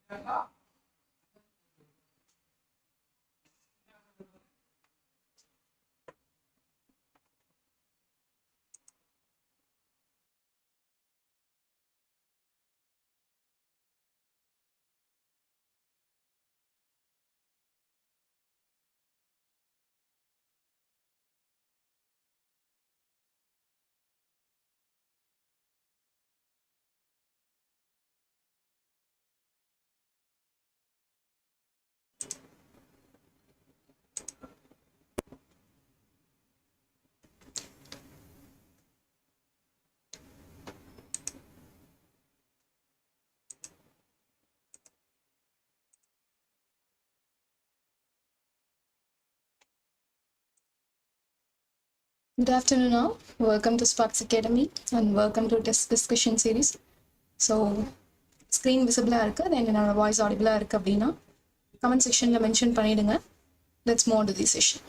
Good afternoon all. Welcome to Sparks Academy and welcome to test discussion series. So, screen visible irukku, then என்னோட voice audible irukku அப்படினா comment sectionல mention பண்ணிடுங்க. Let's move on to the session.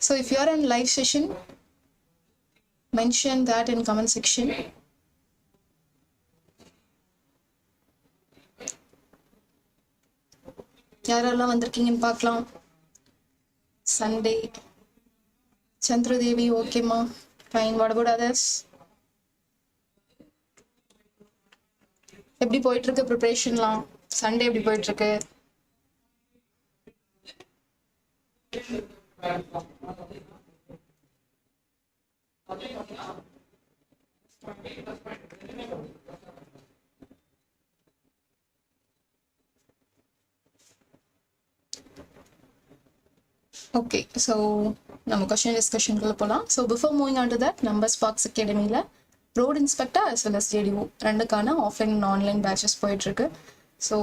So, if you are in live session, mention that in comment section. யாரெல்லாம் வந்திருக்கீங்கன்னு பார்க்கலாம். Sunday. Chandra Devi, okay ma. Fine. What about others? எப்படி போயிட்டு இருக்கு ப்ரிப்பரேஷன்லாம்? Sunday எப்படி போயிட்டு இருக்கு? Okay, so நம்ம question discussion குள்ள போலாம். So before moving on to that, நம்ம Sparks Academy-ல road inspector as well as JDO ரெண்டுக்கான ஆஃப்லைன் அண்ட் ஆன்லைன் பேட்சஸ் போயிட்டு இருக்கு. So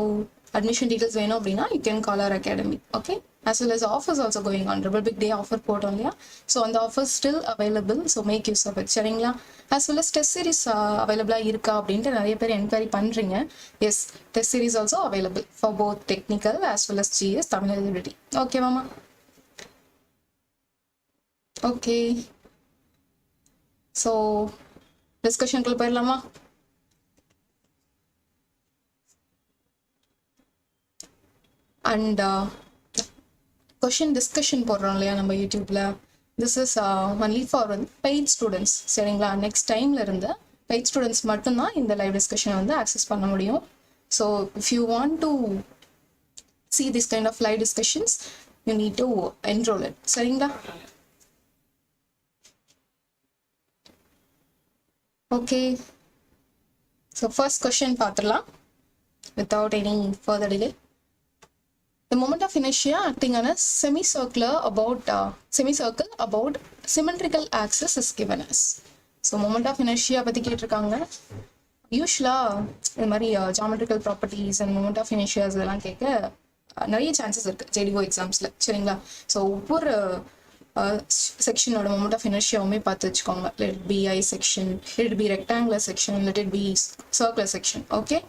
admission details வேணும் அப்படின்னா you can call our academy. Okay, as well as offers also going on. Republic Day offer போட்டோம் இல்லையா? So அந்த offers still available. So make use of it. சரிங்களா? As well as test series available இருக்கா அப்படின்ட்டு நிறைய பேர் enquiry பண்றீங்க. Yes, test series also available for both technical as well as GS Tamil eligibility. Okay மாமா? Okay. So discussion குள்ள போயிடலாமா? And question discussion போடுறோம் இல்லையா நம்ம யூடியூப்ல. This is only for paid students. சரிங்களா? நெக்ஸ்ட் டைம்ல இருந்து paid students மட்டும்தான் இந்த லைவ் டிஸ்கஷன் வந்து ஆக்சஸ் பண்ண முடியும். So if you want to see this kind of live discussions, you need to enroll it. சரிங்களா? Okay. So first question பார்த்துடலாம் without any further delay. The moment of inertia acting on a semicircle about symmetrical axis is given as. So moment of inertia பத்தி கேட்டிருக்காங்க. யூஸ்வலா இந்த மாதிரி geometrical properties and moment of inertia இதெல்லாம் கேட்க நிறைய chances இருக்கு JDO எக்ஸாம்ஸ்ல. சரிங்களா? ஸோ ஒவ்வொரு செக்ஷனோட moment of inertiaவுமே பார்த்து வச்சுக்கோங்க. Let it be I section, let it be rectangular section, let it be circular section. Okay,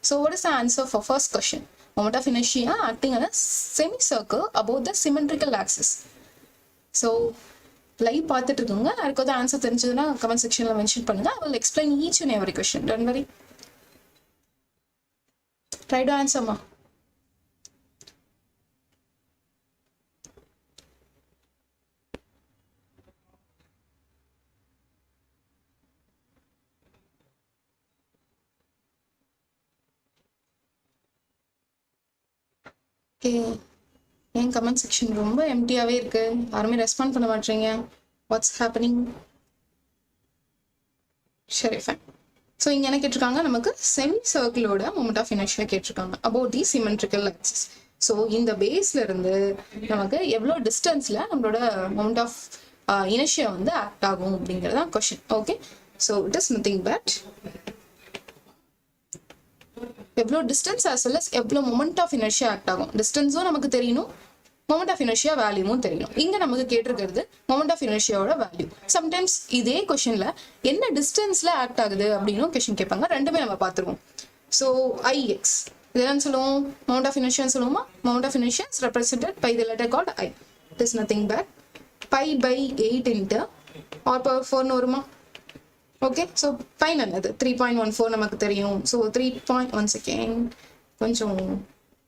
so what is the answer for first question? Moment of inertia acting on a semicircle about the symmetrical axis. So live பார்த்துட்டு இருக்கோங்க. யாருக்காவது answer தெரிஞ்சதுன்னா comment செக்ஷன்ல mention பண்ணுங்க. I will explain each and every question. Don't worry. Try to answer ma. N comment section ரொம்ப எம்டியாவே இருக்கு. யாருமே respond பண்ண மாட்டீங்க. What's happening? சரி ஃபைன். ஸோ இங்கே என்ன கேட்டிருக்காங்க, நமக்கு செமி சர்க்கிளோட மொமெண்ட் ஆஃப் இனர்ஷியா கேட்டிருக்காங்க about the symmetrical axis. So இந்த பேஸ்ல இருந்து நமக்கு எவ்வளோ டிஸ்டன்ஸ்ல நம்மளோட மொமெண்ட் ஆஃப் இனர்ஷியா வந்து ஆக்ட் ஆகும் அப்படிங்கிறது தான் question. Okay, so it is nothing but எவ்வளோ டிஸ்டன்ஸ் as well as எவ்வளோ மொமெண்ட் ஆஃப் இனர்ஷியா ஆக்ட் ஆகும். டிஸ்டன்ஸும் நமக்கு தெரியணும், மொமெண்ட் ஆஃப் இனர்ஷியா வேல்யூவும் தெரியணும். இங்க நமக்கு கேட்டிருக்கிறது மொமெண்ட் ஆஃப் இனர்ஷியாவோட வேல்யூ. சம்டைம்ஸ் இதே கொஸ்டின்ல என்ன டிஸ்டன்ஸ்ல ஆக்ட் ஆகுது அப்படின்னு கொஸ்டின் கேட்பாங்க. ரெண்டுமே நம்ம பார்த்துருவோம். ஸோ IX இது என்னன்னு சொல்லுவோம், மொமெண்ட் ஆஃப் இனர்ஷியான்னு சொல்லுவோமா. Moment of inertia is represented by the letter called I. It is nothing but π/8 into r⁴ வருமா. ஓகே, ஸோ ஃபைன் என்னது 3.14 நமக்கு தெரியும். ஸோ 3.1 செகண்ட் கொஞ்சம்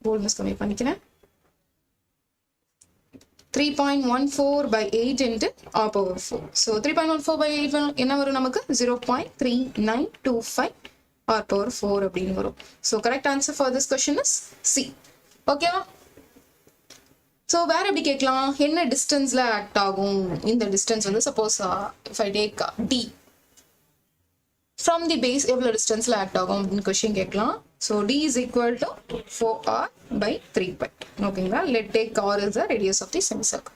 போல்ட்னஸ் கம்மி பண்ணிக்கிறேன். 3.14/8 into r⁴. So 3.14/8 என்ன வரும் நமக்கு 0.3925 r⁴ அப்படின்னு வரும். So correct answer for this question is C. ஓகேவா. ஸோ வேற எப்படி கேட்கலாம், என்ன டிஸ்டன்ஸ்ல ஆக்ட் ஆகும். இந்த டிஸ்டன்ஸ் வந்து suppose if I take D from the base எவ்வளோ டிஸ்டன்ஸ்ல ஆக்ட் ஆகும் அப்படின்னு கொஸ்டின் கேட்கலாம். So D is equal to 4r/3π. ஓகேங்களா. Let take r is the radius of the semicircle.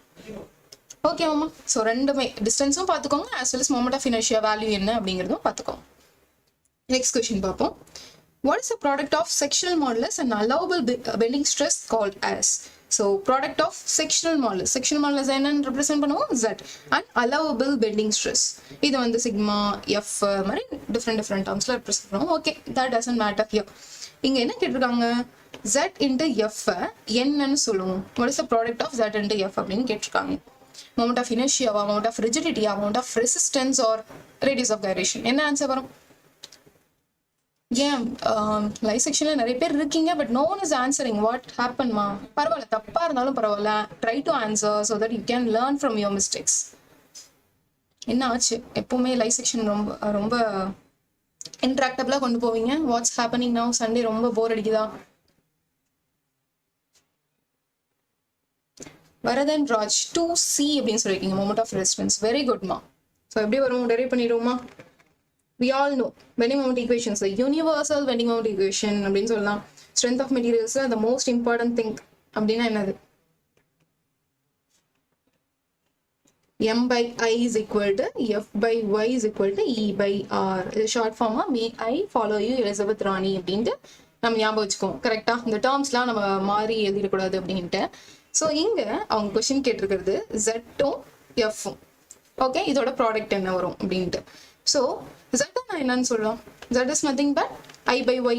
Okay மாமா. ஸோ ரெண்டுமே டிஸ்டன்ஸும் பார்த்துக்கோங்க as well as moment of inertia value என்ன அப்படிங்கிறதும் பார்த்துக்கோங்க. நெக்ஸ்ட் கொஸ்டின் பார்ப்போம். What is the product of sectional modulus and allowable bending stress called as? So product of sectional modulus. Sectional modulus என்னன்னு represent பண்ணுவோம் Z and allowable bending stress. இது வந்து sigma F மாதிரி different termsல represent பண்ணுவோம். Okay, that doesn't matter here. இங்க என்ன கேட்டிருக்காங்க, Z into F என்னன்னு சொல்லுவோம். What is the product of Z into F அப்படின்னு கேட்டிருக்காங்க. Moment of inertia, moment of rigidity, moment of resistance or radius of gyration. என்ன answer வரும்? ஏன் லைவ் செக்ஷன்ல நிறைய பேர் இருக்கீங்க, but no one is answering. What ஹேப்பன்மா? பரவாயில்ல, தப்பா இருந்தாலும் பரவாயில்ல, try to answer so that you can learn from your mistakes. என்ன ஆச்சு? எப்பவுமே லைவ் செக்ஷன் ரொம்ப இன்ட்ராக்டபிளா கொண்டு போவீங்க. What's happening now? சண்டே ரொம்ப போர் அடிக்குதா? வரதன் ராஜ் 2C அப்படின்னு சொல்லியிருக்கீங்க, மொமெண்ட் ஆஃப் ரெசிஸ்டன்ஸ். வெரி குட்மா. ஸோ எப்படி வரும், டெரைவ் பண்ணிடுவோமா? We all know bending moment equations, the universal bending moment equation அப்படின்னு சொல்லலாம். Strength of materials the most important thing அப்படின்னா என்னது? M/I is equal to F/Y is equal to E/R. இது short ஃபார்மா may I follow you Elizabeth ராணி அப்படின்ட்டு நம்ம ஞாபகம் வச்சுக்கோம். கரெக்டா? இந்த டேர்ம்ஸ்லாம் நம்ம மாறி எழுதிடக்கூடாது அப்படின்ட்டு. ஸோ இங்க அவங்க கொஸ்டின் கேட்டிருக்கிறது Z-ம் F-ம். ஓகே, இதோட ப்ராடக்ட் என்ன வரும் அப்படின்ட்டு. ஸோ Z என்னன்னு சொல்லுவோம். Z is nothing but I/Y.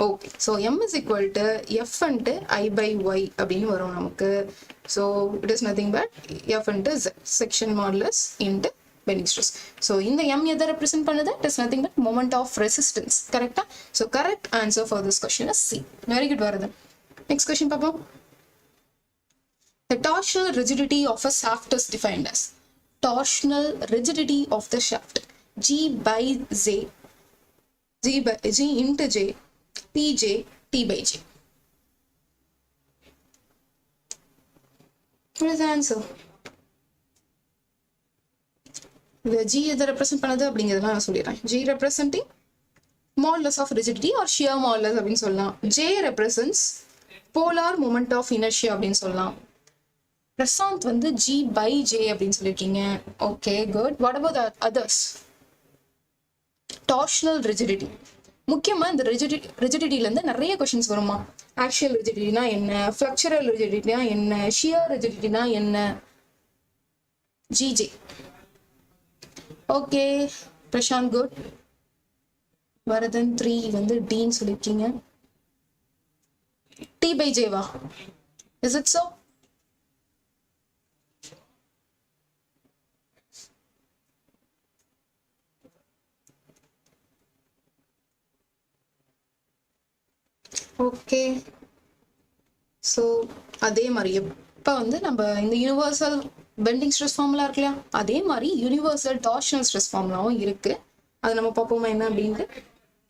Okay, so M is equal to F into I/Y அப்படின்னு வரும் நமக்கு. So it is nothing but F into Z, section modulus into bending stress. So இந்த M எதை represent பண்ணுது? It is nothing but moment of resistance. கரெக்டா? So correct answer for this question is C. Very good வருது. Next question பார்ப்போம். The torsional rigidity of a shaft is defined as torsional rigidity of the shaft G/J, G into J, Pj, T/J. What is the answer? The G எதை represent பண்ணது அப்படிங்கிறதுலாம் நான் சொல்லிடுறேன். G representing modulus of rigidity or shear modulus அப்படின்னு சொல்லலாம். J represents polar moment of inertia அப்படின்னு சொல்லலாம். பிரசாந்த் வந்து G/J அப்படின்னு சொல்லியிருக்கீங்க. Okay, good. What about the others? Torsional rigidity. முக்கியமா இந்த ரிஜிடிட்டில இருந்து நிறைய क्वेश्चंस வருமா? ஆக்சுவல் ரிஜிடிட்டினா என்ன, ஃப்ளக்சுரல் ரிஜிடிட்டினா என்ன, ஷியர் ரிஜிடிட்டினா என்ன? GJ. Okay Prashanth, good. Varadhan 3 வந்து Dன்னு சொல்லிருக்கீங்க. T/J வா? Is it so? Okay, so அதே மாதிரி எப்போ வந்து நம்ம இந்த யூனிவர்சல் பெண்டிங் ஸ்ட்ரெஸ் ஃபார்முலா இருக்கு இல்லையா, அதே மாதிரி யூனிவர்சல் டார்ஷனல் ஸ்ட்ரெஸ் ஃபார்முலாவும் இருக்கு. அது நம்ம பார்ப்போமா என்ன அப்படின்ட்டு.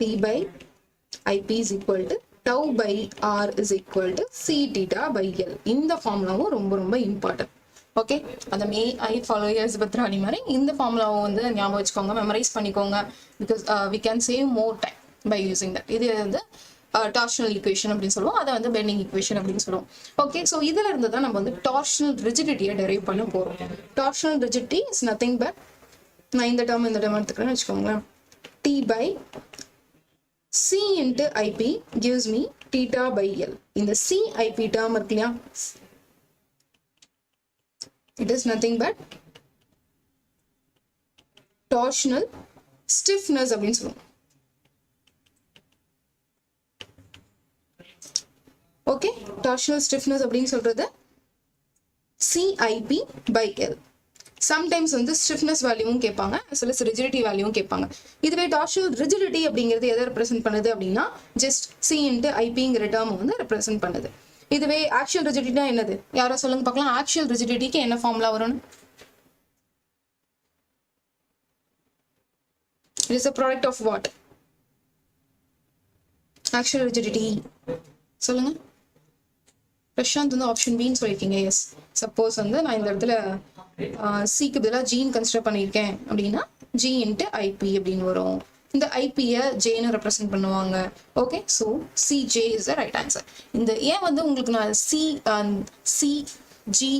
P/IP is equal to τ/R is equal to C θ/L. இந்த ஃபார்முலாவும் ரொம்ப ரொம்ப இம்பார்ட்டன்ட். ஓகே, அந்த மே ஐ ஃபாலோ எலிசபெத் ராணி மாதிரி இந்த ஃபார்முலாவை வந்து ஞாபகம் வச்சுக்கோங்க, மெமரைஸ் பண்ணிக்கோங்க. Because we can save more time by using that. இது வந்து டார்ஷனல் ஈக்குவேஷன் அப்படின்னு சொல்லுவோம், அதை வந்து பெண்டிங் ஈக்குவேஷன் அப்படின்னு சொல்லுவோம். ஓகே, ஸோ இதுல இருந்து தான் நம்ம வந்து டார்ஷனல் ரிஜிடிட்டியை டெரைவ் பண்ண போறோம். Torsional rigidity is nothing but, நான் இந்த டேர்ம் எடுத்துக்கிறேன்னு வச்சுக்கோங்களேன். T by C into IP gives me theta by L. இந்த CIP term இருக்கு இல்லையா, it is nothing but torsional stiffness அப்படின்னு சொல்லுவோம். ஓகே, torsional stiffness அப்படின்னு சொல்றது CIP by L. சம்டைம்ஸ் வந்து ஸ்டிஃப்னஸ் வேல்யூவும் கேட்பாங்க, சில ரிஜிடிட்டி வேல்யூவும் கேட்பாங்க. இதுவே டார்ஷனல் ரிஜிடிட்டி அப்படிங்கிறது எதை ரெப்ரசென்ட் பண்ணுது அப்படின்னா ஜஸ்ட் C இன்ட்டு ஐபிங்கிற டேர்ம் வந்து ரெப்ரசென்ட் பண்ணுது. இதுவே ஆக்சுவல் ரிஜிடிட்டினா என்னது, யாரோ சொல்லுங்க பார்க்கலாம். ஆக்சுவல் ரிஜிடிட்டிக்கு என்ன ஃபார்முலா வரும்னு? It is a product of what? Actual rigidity சொல்லுங்க. பிரசாந்த் வந்து ஆப்ஷன் பின்னு சொல்லியிருக்கீங்க. எஸ், சப்போஸ் வந்து நான் இந்த இடத்துல சிக்கு பதிலாக ஜீன் கன்சிடர் பண்ணியிருக்கேன் அப்படின்னா ஜி இன்ட்டு ஐபி அப்படின்னு வரும். இந்த ஐபியை ஜேன்னு ரெப்ரசென்ட் பண்ணுவாங்க. Okay, so CJ is the right answer. இந்த ஏன் வந்து உங்களுக்கு நான் சிஜி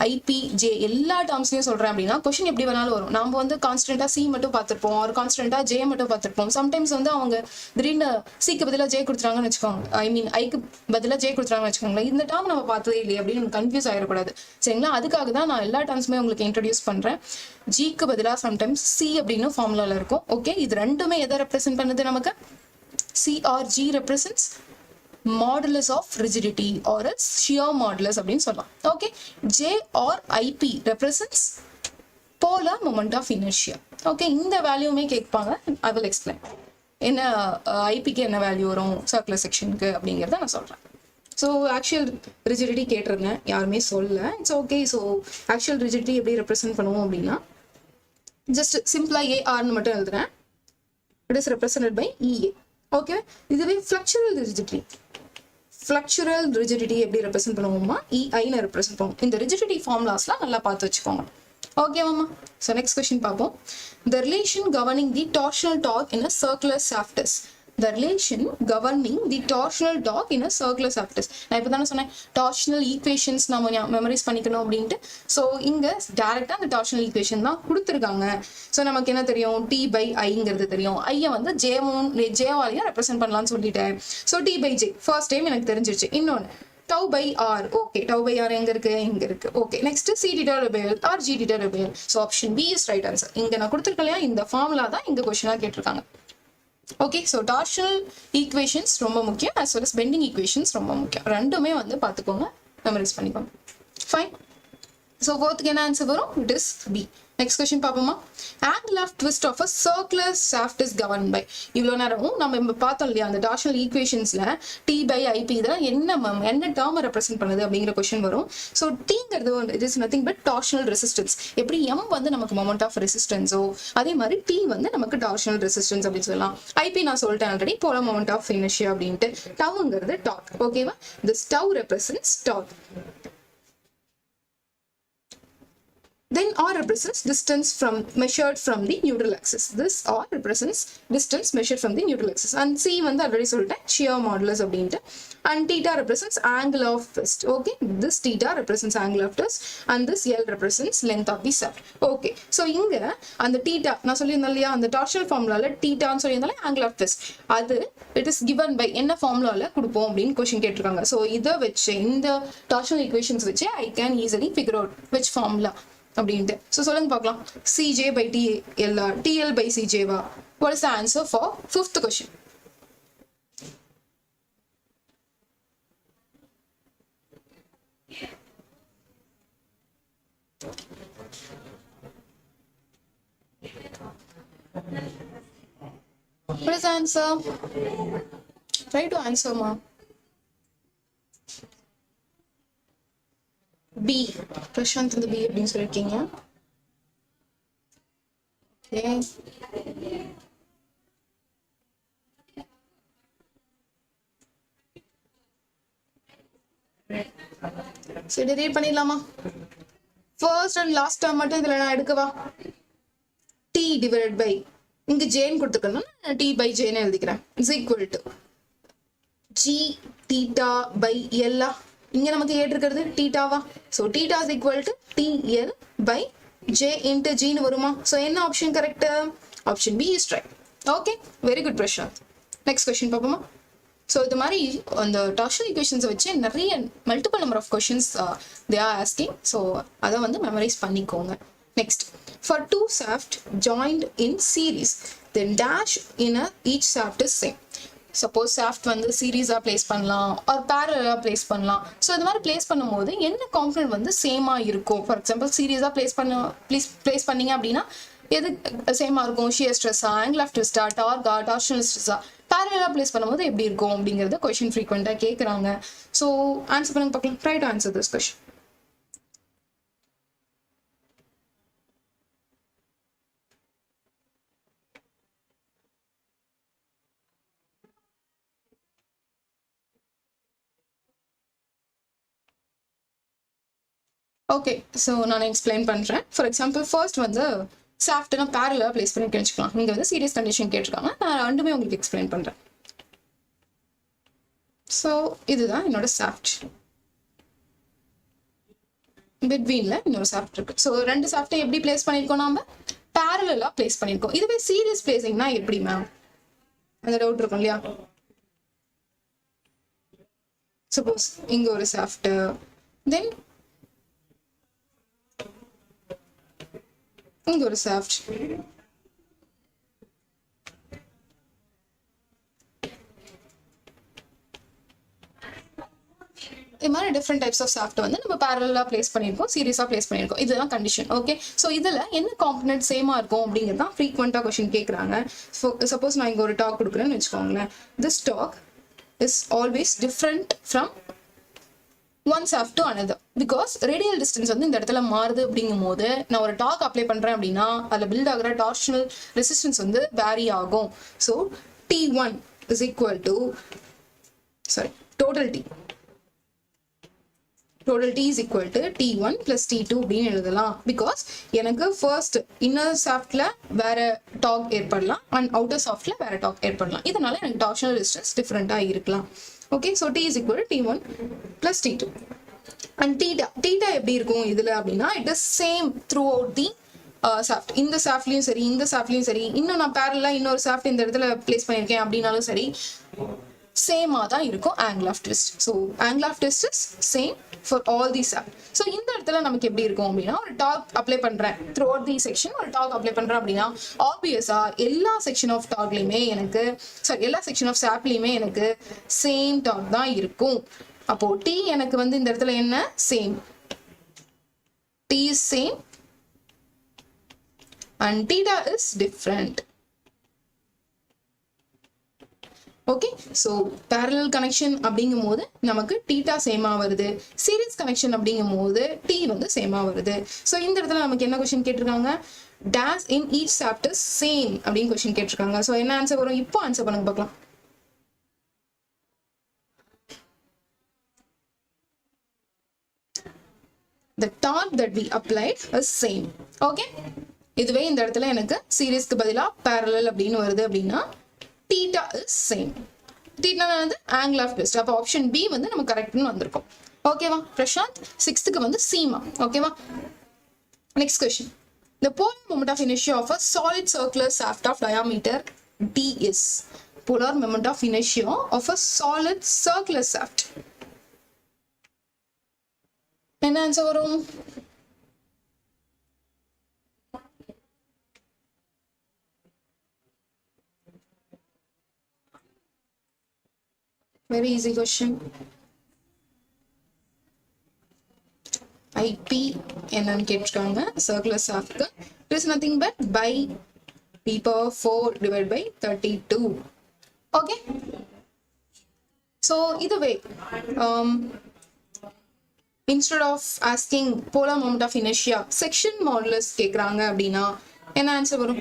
ஐபிஜே எல்லா டேர்ம்ஸ்லையும் சொல்றேன் அப்படின்னா கொஸ்டின் எப்படி வேணாலும் வரும். நம்ம வந்து கான்ஸ்டன்டா சி மட்டும் பார்த்துருப்போம், ஒரு கான்ஸ்டன்டா ஜே மட்டும் பார்த்துருப்போம். சம்டைம்ஸ் வந்து அவங்க திடீர்னு சிக்கு பதிலாக ஜே கொடுத்துறாங்கன்னு வச்சுக்கோங்க, ஐ மீன் ஐக்கு பதிலாக ஜே கொடுத்துறாங்கன்னு வச்சுக்கோங்களேன். இந்த டேர்ம் நம்ம பார்த்ததே இல்லையே அப்படின்னு கன்ஃபியூஸ் ஆகிடக்கூடாது, சரிங்களா? அதுக்காக தான் நான் எல்லா டேர்ம்ஸுமே உங்களுக்கு இன்ட்ரடியூஸ் பண்றேன். ஜிக்கு பதிலாக சம்டைம்ஸ் சி அப்படின்னு ஃபார்முலால இருக்கும். ஓகே, இது ரெண்டுமே எதை ரெப்ரசென்ட் பண்ணுது நமக்கு? CRG represents modulus of rigidity or else shear modulus அப்படின்னு சொல்லலாம். Okay, J or IP represents polar moment of inertia. Okay, இந்த வேல்யூமே கேட்பாங்க. I will explain. என்ன ஐபிக்கு என்ன வேல்யூ வரும் சர்க்குலர் செக்ஷனுக்கு அப்படிங்கிறத நான் சொல்றேன். ஸோ ஆக்சுவல் ரிஜிடிட்டி கேட்டிருந்தேன், யாருமே சொல்லல. It's okay. So actual rigidity எப்படி ரெப்ரசென்ட் பண்ணுவோம் அப்படின்னா ஜஸ்ட் சிம்பிளா ஏஆர்னு மட்டும் எழுதுறேன். It is represented by EA. Okay, இதுவே ஃப்ளக்சுரல் ரிஜிடிட்டி எப்படி ரெப்ரசென்ட் பண்ணுவோமா? EIன்னு ரெப்ரசென்ட் பண்ணுவோம். இந்த ரிஜிடிட்டி ஃபார்முலாஸ்லாம் நல்லா பார்த்து வச்சுக்கோங்க. ஓகேவாமா? ஸோ நெக்ஸ்ட் கொஸ்டின் பார்ப்போம். The relation governing the torsional torque in a circular shaft is. The relation governing the torsional torque in a circular shaft is. நான் இப்போ தானே சொன்னேன் டார்ஷனல் ஈக்குவேஷன்ஸ் நம்ம மெமரைஸ் பண்ணிக்கணும் அப்படின்ட்டு. ஸோ இங்கே டேரெக்டாக அந்த டார்ஷனல் ஈக்குவேஷன் தான் கொடுத்துருக்காங்க. ஸோ நமக்கு என்ன தெரியும்? T by Iங்கிறது தெரியும். ஐயை வந்து ஜேவாலையும் ரெப்ரசென்ட் பண்ணலாம்னு சொல்லிட்டேன். So T by J first time எனக்கு தெரிஞ்சிருச்சு. இன்னொன்று tau by R. Okay, tau by R எங்க இருக்கு? இங்க இருக்கு. Okay, next C theta by L or G theta by L. So option B is right answer. இங்க நான் கொடுத்துருக்கேன் இல்லையா, இந்த ஃபார்முலா தான் இங்க கொஸ்டினாக கேட்டிருக்காங்க. ஓகே, ஸோ டார்ஷனல் ஈக்குவேஷன்ஸ் ரொம்ப முக்கியம், as well as bending equations ரொம்ப முக்கியம். ரெண்டுமே வந்து பார்த்துக்கோங்க, மெமரைஸ் பண்ணிக்கோங்க. ஃபைன். ஸோ ஃபோர்த்துக்கு என்ன ஆன்சர் வரும்? It is B. Next question பார்ப்போமா? Angle of twist of a circular shaft is govern by. இவ்வளோ நேரமும் நம்ம பார்த்தோம் இல்லையா, அந்த டார்ஷனல் ஈக்குவேஷன்ஸ்ல T by IP இதெல்லாம் என்ன டேர்மை ரெப்ரசென்ட் பண்ணுது அப்படிங்கிற கொஸ்டின் வரும். ஸோ Tங்கிறது it is nothing but torsional resistance. எப்படி M வந்து நமக்கு மொமெண்ட் ஆஃப் ரெசிஸ்டன்ஸோ அதே மாதிரி T வந்து நமக்கு டார்ஷனல் ரெசிஸ்டன்ஸ் அப்படின்னு சொல்லலாம். IP நான் சொல்லிட்டேன் already, polar moment of inertia அப்படின்ட்டு. டவுங்கிறது டார்க். ஓகேவா? This tau represents torque. Then R represents distance measured from the neutral axis. This R represents distance measured from the neutral axis. And C வந்து already சொல்லிட்டேன், shear modulus அப்படின்ட்டு. And theta represents angle of twist. Okay, this theta represents angle of twist and this L represents length of the shaft. Okay, so இங்க அந்த theta நான் சொல்லியிருந்தேன் இல்லையா, அந்த torsional formulaல thetaன்னு சொல்லியிருந்தாலே angle of twist. அது it is given by என்ன formulaல கொடுப்போம் அப்படின்னு கொஸ்டின் கேட்டிருக்காங்க. ஸோ இதை வச்சு இந்த torsional equations வச்சு I can easily figure out which formula அப்படின்ட்டு. ஸோ சொல்லுங்க பார்க்கலாம். CJ by TL, TL by CJ வா? What is the answer for fifth question? What is the answer? Try to answer, ma. B. Prashanth இந்த B அப்படின்னு சொல்லிருக்கீங்க. Okay, சரி read பண்ணிடலாமா? First and last term மட்டும் இதுல நான் எடுக்கவா? t divided by இங்க j ன்னு கொடுத்துருக்கேன்னா t by j ன்னு எழுதிக்கிறேன் is equal to g theta by l. இங்க நமக்கு ஏற்றிருக்கிறது தீட்டாவா? so theta is equal to tl by j into g ன்னு வருமா? so என்ன option correct? Option B is right. okay, very good Prashanth. next question பாப்போமா? so இது மாதிரி அந்த torsional equations வச்சு நிறைய multiple number of questions they are asking. so அதை வந்து memorize பண்ணிக்கோங்க. next, for two shaft joined in series, then dash in each shaft is same. suppose shaft வந்து series place பண்ணலாம் or parallel place பண்ணலாம். so இந்த மாதிரி place பண்ணும்போது என்ன component வந்து சேமா இருக்கும்? for example series place பண்ணீங்க அப்படின்னா எது சேமா இருக்கும்? shear stress, angle of twist, torque, torsional stress. parallel place பண்ணும்போது எப்படி இருக்கும் அப்படிங்கறது question frequent கேக்குறாங்க. so answer பண்ணுங்க பார்க்கலாம். try to answer this question. okay, so நான் explain பண்றேன். for example first வந்து shaft நான் parallel place பண்ணி வச்சுக்கலாம். நீங்க வந்து serious condition கேட்டிருக்காங்க. நான் ரெண்டுமே உங்களுக்கு explain பண்றேன். so இதுதான் என்னோட shaft. betweenல இன்னொரு shaft இருக்கு. so ரெண்டு shaft எப்படி place பண்ணிருக்கோம்? நாம parallel place பண்ணிருக்கோம். இதுவே serious placingனா எப்படி மேம்? அந்த டவுட் இருக்கும் இல்லையா? suppose இங்க ஒரு shaft, then இங்க ஒரு shaft, இது மாதிரி டிஃப்ரெண்ட் டைப்ஸ் ஆஃப் shaft வந்து நம்ம parallel place பண்ணிருக்கோம், சீரியஸா place பண்ணிருக்கோம். இதுதான் கண்டிஷன். ஓகே, சோ இதுல என்ன காம்பனன்ட் சேமா இருக்கும் அப்படிங்கிறது தான் ஃப்ரீக்வெண்டா क्वेश्चन கேக்குறாங்க. சப்போஸ் நான் இங்க ஒரு டாக் கொடுக்குறேன்னு வெச்சுக்கோங்களேன். this talk is always different from one shaft to another because radial distance வந்து இந்த இடத்துல மாறுது அப்படிங்கும்போது நான் ஒரு டார்க் அப்ளை பண்றேன் அப்படின்னா அதுல பில்ட் ஆகுற டார்ஷனல் ரெசிஸ்டன்ஸ் வந்து வேரி ஆகும். so T1 is equal to total T is equal to T1 plus T2 அப்படின்னு எழுதலாம். because எனக்கு first inner shaftல வேற டார்க் ஏற்படலாம் and outer shaftல வேற டார்க் ஏற்படலாம். இதனால எனக்கு டார்ஷனல் ரெசிஸ்டன்ஸ் டிஃபரெண்டா இருக்கலாம். okay, so T is equal to T1 plus T2 and theta எப்படி இருக்கும் இதுல அப்படின்னா it is same throughout the shaft. இந்த shaftலயும் சரி இந்த shaftலயும் சரி, இன்னும் நான் parallel இன்னொரு shaft இந்த இடத்துல place பண்ணிருக்கேன் அப்படினாலும் சரி சேமா தான் இருக்கும் angle of twist. so angle of twist is same for all these shaft. so இந்த இடத்துல நமக்கு எப்படி இருக்கும் அப்படின்னா ஒரு டார்க் அப்ளை பண்றேன் throughout the section, ஒரு டார்க் அப்ளை பண்றேன் அப்படின்னா ஆப்வியஸா எல்லா செக்ஷன் ஆஃப் டார்க்லயுமே எனக்கு எல்லா செக்ஷன் ஆஃப் shaftலயுமே எனக்கு சேம் டார்க் தான் இருக்கும். அப்போ T எனக்கு வந்து இந்த இடத்துல என்ன same, T is same and theta is different. okay, so parallel connection அப்படிங்கும்போது நமக்கு theta சேமா வருது, series connection அப்படிங்கும்போது T வந்து சேமா வருது. so இந்த இடத்துல நமக்கு என்ன क्वेश्चन கேட்டிருக்காங்க? dash in each shaft is same அப்படின்னு क्वेश्चन கேட்டிருக்காங்க. so என்ன ஆன்சர் வரும்? இப்போ ஆன்சர் பண்ணுங்க பார்க்கலாம். the torque that we applied is same. okay, இதுவே இந்த இடத்துல எனக்கு சீரிஸ்க்கு பதிலா parallel அப்படின்னு வருது அப்படின்னா theta is same. theta வந்து angle of twist. அப்ப ஆப்ஷன் B வந்து நம்ம கரெக்ட்னு வந்திருக்கும். ஓகேவா பிரசாந்த்? 6th வந்து சீமா. ஓகேவா? next question, the polar moment of inertia of a solid circular shaft of diameter d is polar moment of inertia of a solid circular shaft. என்ன answer வரும்? very easy question. IP என்னன்னு கேட்டிருக்காங்க circular shaft. it is nothing but by p power 4 divided by 32. okay, so இதுவே instead of asking polar moment of inertia section modulus கேக்குறாங்க அப்படின்னா என்ன answer வரும்?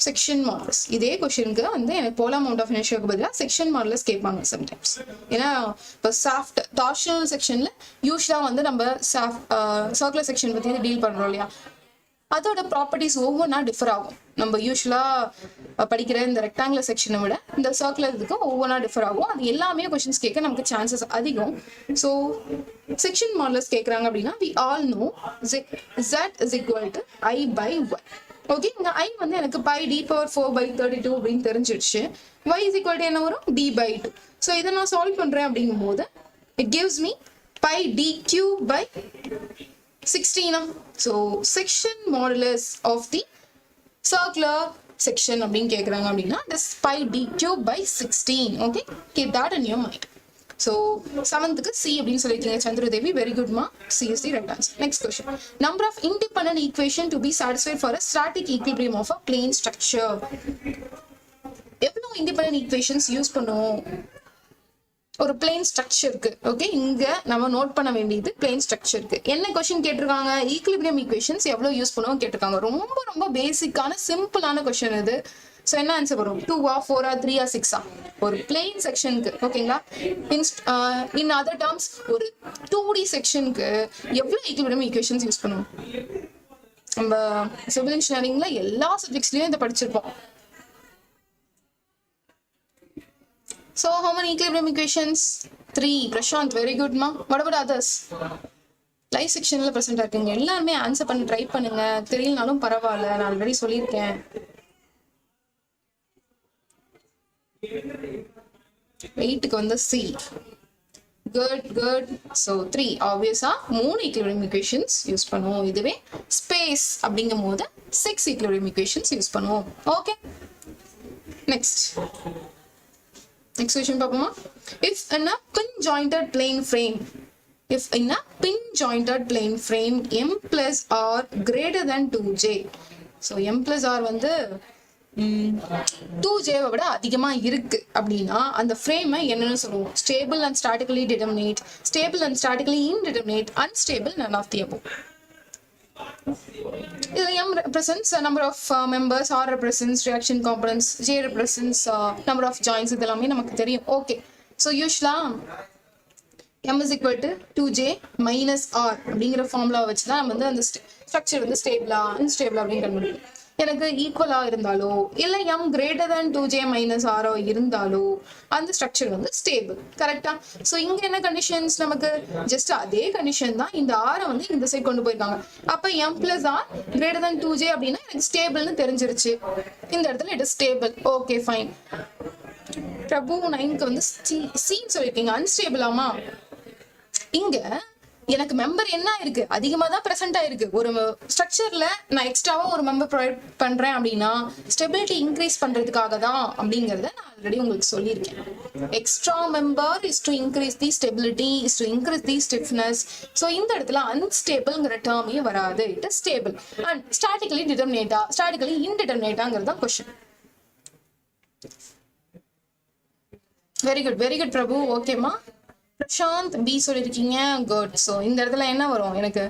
Section modulus. இதே கொஸ்டினுக்கு வந்து எனக்கு போலார் மொமெண்ட் ஆஃப் இனர்ஷியாவுக்கு பதிலாக செக்ஷன் மாடலஸ் கேட்பாங்க சம்டைம்ஸ். ஏன்னா இப்போ சாஃப்ட் டார்ஷனல் செக்ஷன்ல யூஸ்வலாக வந்து நம்ம சர்க்குலர் செக்ஷன் பற்றி டீல் பண்ணுறோம் இல்லையா, அதோட ப்ராப்பர்ட்டிஸ் ஒவ்வொன்றா டிஃபர் ஆகும். நம்ம யூஸ்வலாக படிக்கிற இந்த ரெக்டாங்குலர் செக்ஷனை விட இந்த சர்க்குலர் இதுக்கு ஒவ்வொன்றா டிஃபர் ஆகும். அது எல்லாமே கொஸ்டின்ஸ் கேட்க நமக்கு சான்சஸ் அதிகம். ஸோ செக்ஷன் மாடலஸ் கேட்குறாங்க அப்படின்னா we all know z is equal to I by y. Okay, இங்கே I வந்து எனக்கு pi d power 4/32 அப்படின்னு தெரிஞ்சிடுச்சு. y is equal to என்ன வரும், d by 2. ஸோ இதை நான் சால்வ் பண்ணுறேன் அப்படிங்கும் போது it gives me pi d cube by 16. So section modulus of the circular section அப்படின்னு கேட்குறாங்க அப்படின்னா this pi d cube by 16. Okay, keep that in your mind. So 7th C அப்படின்னு சொல்லிருக்கீங்க சந்திரதேவி, வெரி குட் மா. C is the right answer. Next question. Number of independent equation to be satisfied for a static equilibrium of a plane structure. எவ்வளவு independent equations use பண்ணுவோம் ஒரு plane ஸ்ட்ரக்சருக்கு? Okay, இங்க நம்ம note பண்ண வேண்டியது பிளேன் ஸ்ட்ரக்சருக்கு என்ன question கேட்டிருக்காங்க, ஈக்லிபிரியம் ஈக்குவேஷன்ஸ் எவ்வளவு யூஸ் பண்ணுவோம் கேட்டிருக்காங்க. ரொம்ப ரொம்ப பேசிக்கான சிம்பிளான கொஸ்டின் இது. ஸோ என்ன ஆன்சர் வரும், 2 4 3 6 ஒரு பிளேன் செக்ஷனுக்கு. ஓகேங்களா, இன் அதர் டேர்ம்ஸ் ஒரு 2D செக்ஷனுக்கு எவ்வளவு ஈக்லிபிரியம் ஈக்குவேஷன்ஸ் யூஸ் பண்ணுவோம்? நம்ம சிவில் இன்ஜினியரிங்ல எல்லா சப்ஜெக்ட்ஸ்லயும் இதை படிச்சிருப்போம். So how many equilibrium equations? 3. Prashant, very good ma. What about others? Live sectionல present இருக்கீங்க எல்லாரும் ஆன்சர் பண்ண ட்ரை பண்ணுங்க. தெரியலனாலும் பரவாயில்ல, நான் ஆல்ரெடி சொல்லியிருக்கேன். 8க்கு வந்து C. Good. So 3 obviously 3 equilibrium equations use பண்ணுவோம். இதுவே ஸ்பேஸ் அப்படிங்கும்போது 6 equilibrium equations யூஸ் பண்ணுவோம். ஓகே, நெக்ஸ்ட் question பாப்போமா. If in a pin-jointed plane frame m plus r greater than 2j. So m plus r வந்து 2j விட அதிகமா இருக்கு அப்படின்னா அந்த ஃப்ரேம் என்னன்னு சொல்லுவோம்? Stable and statically determinate, stable and statically indeterminate, unstable, none of the above. M represents number of members, R represents reaction components, J represents number of joints. இதெல்லாமே நமக்கு தெரியும். ஓகே, ஸோ யூஸ்வலா M is equal to 2J minus R அப்படிங்கிற formula வச்சு தான் நம்ம வந்து அந்த ஸ்ட்ரக்சர் வந்து ஸ்டேபிளா அன்ஸ்டேபிளா அப்படின்னு கண்டுபிடிக்கும். எனக்கு ஈக்குவலா இருந்தாலோ இல்ல m greater than 2J minus R இருந்தாலோ அந்த ஸ்ட்ரக்சர் வந்து ஸ்டேபிள். கரெக்டா? ஸோ இங்க என்ன கண்டிஷன்ஸ், நமக்கு ஜஸ்ட் அதே கண்டிஷன் தான். இந்த R வந்து இந்த சைட் கொண்டு போயிருக்காங்க. அப்ப m plus R greater than 2J அப்படின்னா எனக்கு ஸ்டேபிள்னு தெரிஞ்சிருச்சு. இந்த இடத்துல it is stable. Okay, fine. Prabhu 9க்கு வந்து சீன் சொல்லிருக்கீங்க, அன்ஸ்டேபிளாமா? இங்க எனக்கு மெம்பர் என்ன இருக்கு, அதிகமா தான் பிரசன்ட் ஆயிருக்கு. ஒரு ஸ்ட்ரக்சர்ல நான் எக்ஸ்ட்ராவா ஒரு மெம்பர் ப்ரொவைட் பண்றேன் அப்படின்னா ஸ்டெபிலிட்டி இன்க்ரீஸ் பண்றதுக்காக தான் அப்படிங்கறத நான் ஆல்ரெடி உங்களுக்கு சொல்லியிருக்கேன். Extra member is to increase the stability, is to increase the stiffness. So இந்த இடத்துல அன்ஸ்டேபிள்ங்கிற டேர்மே வராது, it is stable. And statically டிட்டர்மினேட்டா, ஸ்டாட்டிக்கலி இன்டிட்டர்மினேட்டாங்கிறது தான் கொஸ்டின். Very good Prabhu. ஓகேமா. பிரசாந்த் பி சொல்லிருக்கீங்க, குட். ஸோ இந்த இடத்துல என்ன வரும், எனக்கு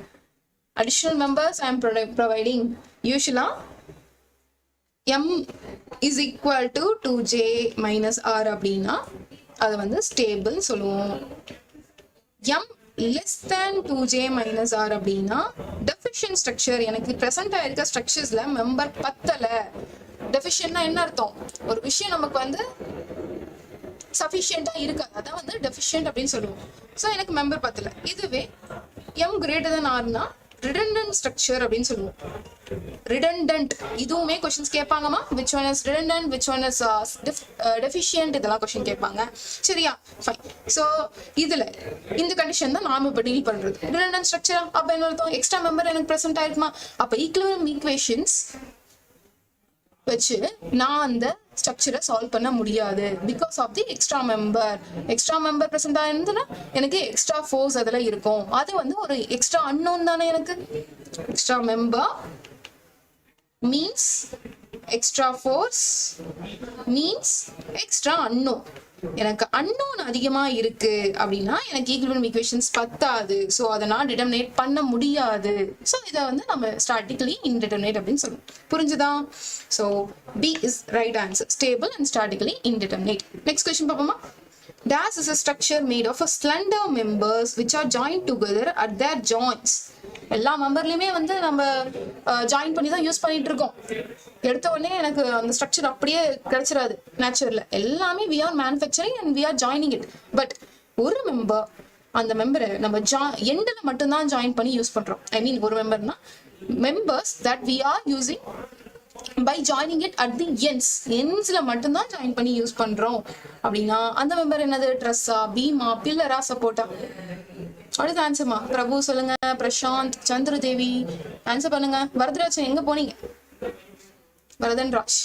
additional members I am providing. யூஸ்வலா m is equal to 2J minus R அப்படின்னா அது வந்து ஸ்டேபிள் சொல்லுவோம். m less than 2J minus R அப்படின்னா டெஃபிஷியன்ட் ஸ்ட்ரக்சர். எனக்கு ப்ரெசென்ட் ஆயிருக்க ஸ்ட்ரக்சர்ஸ்ல மெம்பர் பத்தல. டெஃபிஷியன்ட்னா என்ன அர்த்தம், ஒரு விஷயம் நமக்கு வந்து சஃபிஷியண்டா இருக்காது, அதான் வந்து டெஃபிஷியன்ட் அப்படின்னு சொல்லுவோம். ஸோ எனக்கு மெம்பர் பத்தல. இதுவே m greater than R-னா ரிடண்டன்ட் ஸ்ட்ரக்சர் அப்படின்னு சொல்லுவோம். ரிடண்டன்ட் இதுவுமே கொஸ்டின்ஸ் கேட்பாங்கம்மா. which one is redundant, which one is deficient, இதெல்லாம் கொஸ்டின் கேட்பாங்க. சரியா, ஃபைன். ஸோ இதுல இந்த கண்டிஷன் தான் நாம இப்போ டீல் பண்றது. ரிடண்டன்ட் ஸ்ட்ரக்சரா அப்ப என்ன அர்த்தம், எக்ஸ்ட்ரா மெம்பர் எனக்கு பிரசன்ட் ஆயிருக்குமா? அப்ப ஈக்குவலிபிரியம் ஈக்குவேஷன்ஸ் வச்சு நான் அந்த ஸ்ட்ரக்சரை சால்வ் பண்ண முடியாது. Because of the extra member present ஆயிருந்ததுன்னா எனக்கு எக்ஸ்ட்ரா ஃபோர்ஸ் அதில் இருக்கும். அது வந்து ஒரு எக்ஸ்ட்ரா அன்னோன் தானே. எனக்கு extra member means extra force means extra unknown. எனக்கு அன்னோன் அதிகமா இருக்கு அப்படின்னா எனக்கு ஈக்குலிபிரியம் ஈக்குவேஷன்ஸ் பத்தாது, ஸோ அதை நான் டிட்டர்மினேட் பண்ண முடியாது. ஸோ இதை வந்து நம்ம ஸ்டாட்டிக்கலி இன்டிட்டர்மினேட் அப்படின்னு சொல்லுவோம். புரிஞ்சுதா? So B is right answer, stable and statically indeterminate. Next question பார்ப்போமா? Dash is a structure made of a slender members which are joined together at their joints. எல்லா மெம்பர்லயுமே வந்து நம்ம ஜாயின் பண்ணி தான் யூஸ் பண்ணிட்டு இருக்கோம். எடுத்த உடனே எனக்கு அந்த ஸ்ட்ரக்சர் அப்படியே கிடைச்சிடாது நேச்சுரல்ல. எல்லாமே we are manufacturing and we are joining it. But ஒரு மெம்பர், அந்த மெம்பரை நம்ம எண்டில் மட்டும்தான் ஜாயின் பண்ணி யூஸ் பண்றோம். ஐ மீன் ஒரு மெம்பர்னா members that we are using by joining it at the ends மட்டும்தான் ஜாயின் பண்ணி யூஸ் பண்றோம் அப்படின்னா அந்த மெம்பர் என்னது? ட்ரெஸ்ஸா, பீமா, பில்லரா, சப்போர்ட்டா? அடுத்த ஆன்சர்மா பிரபு சொல்லுங்க, பிரசாந்த், சந்திரதேவி ஆன்சர் பண்ணுங்க. வரதராஜன் எங்க போனீங்க? வரதன் ராஜ்,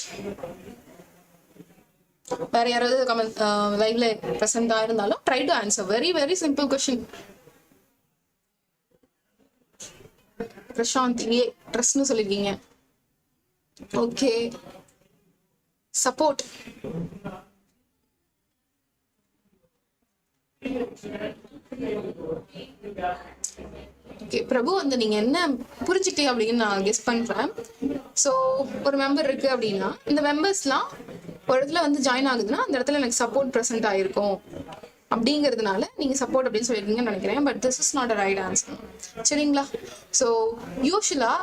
வேற யாராவது கமெண்ட் லைவ்ல பிரசன்டா இருந்தாலும் try to answer. Very very simple question. Prashant A ட்ரெஸ்னு சொல்லிருக்கீங்க. Okay, support. ஓகே பிரபு, வந்து நீங்க என்ன புரிஞ்சுட்டீங்க அப்படின்னு நான் கெஸ் பண்றேன். ஸோ ஒரு மெம்பர் இருக்கு அப்படின்னா இந்த மெம்பர்ஸ்லாம் ஒரு இடத்துல வந்து ஜாயின் ஆகுதுன்னா அந்த இடத்துல எனக்கு சப்போர்ட் ப்ரெசென்ட் ஆயிருக்கும் அப்படிங்கிறதுனால நீங்க சப்போர்ட் அப்படின்னு சொல்லியிருக்கீங்கன்னு நினைக்கிறேன். But this is not a right answer. சரிங்களா? ஸோ யூஸ்வலா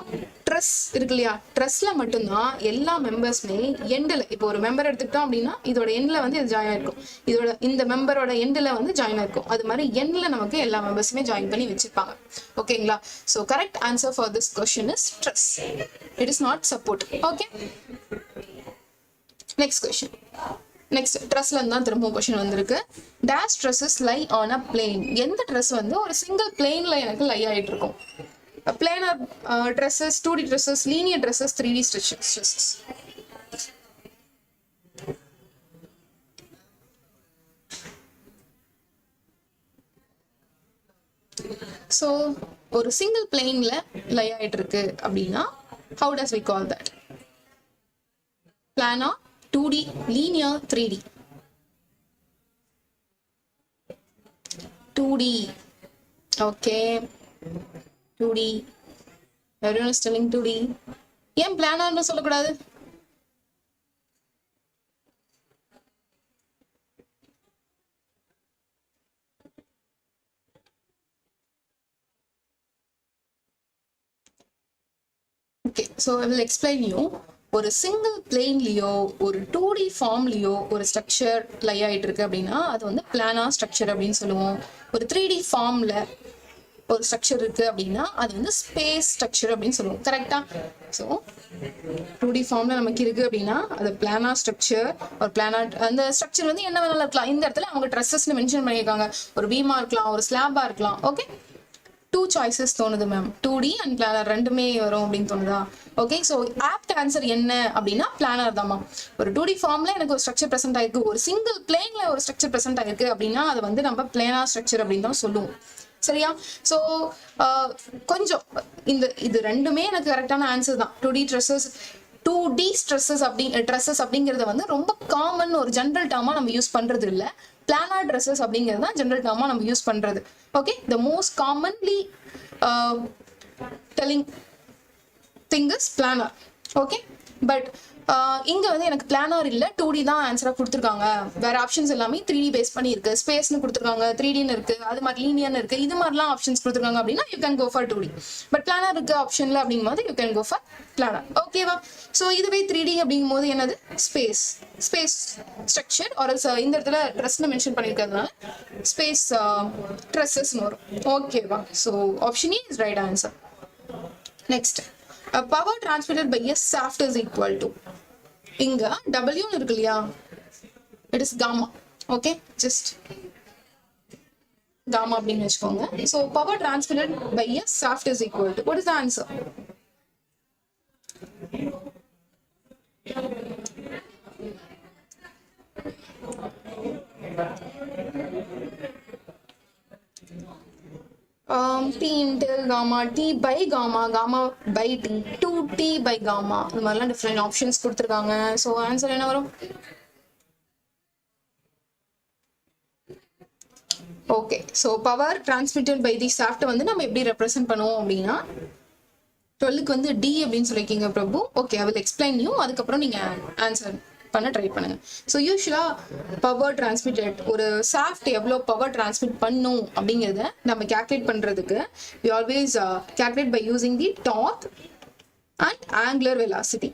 ட்ரெஸ் இருக்கு இல்லையா, ட்ரெஸ்ல மட்டும்தான் எல்லா மெம்பர்ஸ்மே எண்டில், இப்போ ஒரு மெம்பர் எடுத்துக்கிட்டோம் அப்படின்னா இதோட எண்டில் வந்து இது ஜாயின் ஆயிருக்கும், இதோட இந்த மெம்பரோட எண்டில் வந்து ஜாயின் ஆயிருக்கும். அது மாதிரி எண்டில் நமக்கு எல்லா மெம்பர்ஸுமே ஜாயின் பண்ணி வச்சிருப்பாங்க. ஓகேங்களா? So correct answer for this question is truss. It is not support. Okay, next question. Next ட்ரெஸ்ல இருந்தா திரும்பவும் கொஸ்டின் வந்திருக்கு. Dash trusses lie on a plane. எந்த ட்ரெஸ் வந்து ஒரு சிங்கிள் பிளேன்ல எனக்கு லை ஆயிட்டு இருக்கும்? Planar trusses, 2D trusses, linear trusses, 3D trusses. So ஒரு சிங்கிள் பிளேன்ல லை ஆயிட்டு இருக்கு அப்படின்னா how does we call that? Planar, 2D, linear, 3D. 2D. Okay. 2D. Everyone is telling 2D. ஏன் பிளானர்னு சொல்லக்கூடாது? Okay, so I will explain you. ஒரு single பிளேன்லயோ ஒரு 2D ஃபார்ம்லயோ ஒரு ஸ்ட்ரக்சர் லை ஆயிட்டு இருக்கு அப்படின்னா அது வந்து பிளானார் ஸ்ட்ரக்சர் அப்படின்னு சொல்லுவோம். ஒரு 3D ஃபார்ம்ல ஒரு ஸ்ட்ரக்சர் இருக்கு அப்படின்னா அது வந்து ஸ்பேஸ் ஸ்ட்ரக்சர் அப்படின்னு சொல்லுவோம். கரெக்டா? ஸோ 2D ஃபார்ம்ல நமக்கு இருக்கு அப்படின்னா அது பிளானார் ஸ்ட்ரக்சர். ஒரு பிளானார் அந்த ஸ்ட்ரக்சர் வந்து என்ன வேணாலும் இருக்கலாம். இந்த இடத்துல அவங்க ட்ரெஸ்ஸஸ்னு மென்ஷன் பண்ணியிருக்காங்க. ஒரு பீமா இருக்கலாம், ஒரு ஸ்லாபா இருக்கலாம். ஓகே, 2 சாய்ஸஸ் தோணுது மேம். 2D அண்ட் பிளானர் ரெண்டுமே வரும் அப்படின்னு தோணுதா? ஓகே, ஸோ ஆப்ட் ஆன்சர் என்ன அப்படின்னா பிளானர் தான்மா. ஒரு 2D ஃபார்ம்ல எனக்கு ஒரு ஸ்ட்ரக்சர் ப்ரெசென்ட் ஆயிருக்கு, ஒரு சிங்கிள் பிளேன்ல ஒரு ஸ்ட்ரக்சர் ப்ரெசென்ட் ஆயிருக்கு அப்படின்னா அது வந்து நம்ம பிளானர் ஸ்ட்ரக்சர் அப்படின்னு தான் சொல்லுவோம். சரியா? ஸோ கொஞ்சம் இது ரெண்டுமே எனக்கு கரெக்டான ஆன்சர் தான். 2D ட்ரெஸ்ஸஸ், 2D ஸ்ட்ரெஸ்ஸஸ் அப்படிங்கிறத வந்து ரொம்ப காமன் ஒரு ஜென்ரல் டேர்மா நம்ம யூஸ் பண்றது இல்லை. பிளானர் ட்ரெஸ்ஸஸ் அப்படிங்கிறது தான் ஜென்ரல் டேர்மா நம்ம யூஸ் பண்றது. Okay, the most commonly telling thing is planar. Okay, but இங்க வந்து எனக்கு பிளானர் இல்ல 2D தான் ஆன்சரா கொடுத்துருக்காங்க. வேற ஆப்ஷன்ஸ் எல்லாமே 3D பேஸ் பண்ணி இருக்கு. ஸ்பேஸ்னு கொடுத்துருக்காங்க, 3Dன்னு இருக்கு, அது மாதிரி லீனியர்னு இருக்கு, இது மாதிரிலாம் ஆப்ஷன்ஸ் கொடுத்துருக்காங்க அப்படின்னா you can go for 2D. But planar இருக்கு ஆப்ஷன்ல அப்படிங்கும்போது you can go for planar. ஓகேவா? ஸோ இதுவே 3D அப்படிங்கும் போது என்னது? Space structure. ஒரு இந்த இடத்துல ட்ரெஸ்னு மென்ஷன் பண்ணியிருக்கிறதுனால ஸ்பேஸ் ட்ரெஸ்ஸஸ்னு வரும். ஓகேவா? So option E is right answer. Next, power transmitted by a shaft is equal to, இங்க W இருக்கு இல்லையா, it is gamma. okay, just gamma அப்படின்னு வச்சுக்கோங்க. so power transmitted by a shaft is equal to, what is the answer? T into gamma, T by gamma, gamma by T, 2T by gamma. இந்த மாதிரிலாம் different options கொடுத்துருக்காங்க. So answer என்ன வரும்? Okay, so power transmitted by the shaft வந்து நம்ம எப்படி represent பண்ணுவோம் அப்படின்னா 12க்கு வந்து டி அப்படின்னு சொல்லியிருக்கீங்க Prabhu. Okay, I will explain you. அதுக்கப்புறம் நீங்க ஆன்சர் பண்ண ட்ரை பண்ணுங்க. ஸோ யூஸ்வலா பவர் டிரான்ஸ்மிட்டட் ஒரு ஷாஃப்ட் எவ்வளோ பவர் டிரான்ஸ்மிட் பண்ணும் அப்படிங்கிறத நம்ம கேல்குலேட் பண்றதுக்கு we always calculate by using the torque and angular velocity.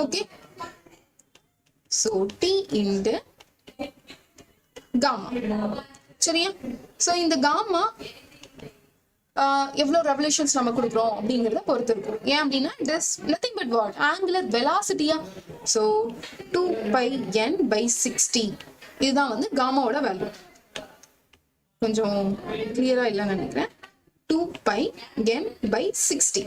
Okay, so T into gamma. சரியா? ஸோ இந்த காமா எவ்வளோ ரெவல்யூஷன்ஸ் நம்ம கொடுக்குறோம் அப்படிங்கிறத பொறுத்து இருக்கும். ஏன் அப்படின்னா this nothing but what angular velocity-யா. ஸோ 2πn/60 இதுதான் வந்து காமாவோட வேல்யூ. கொஞ்சம் கிளியரா இல்லைன்னு நினைக்கிறேன். 2πn/60.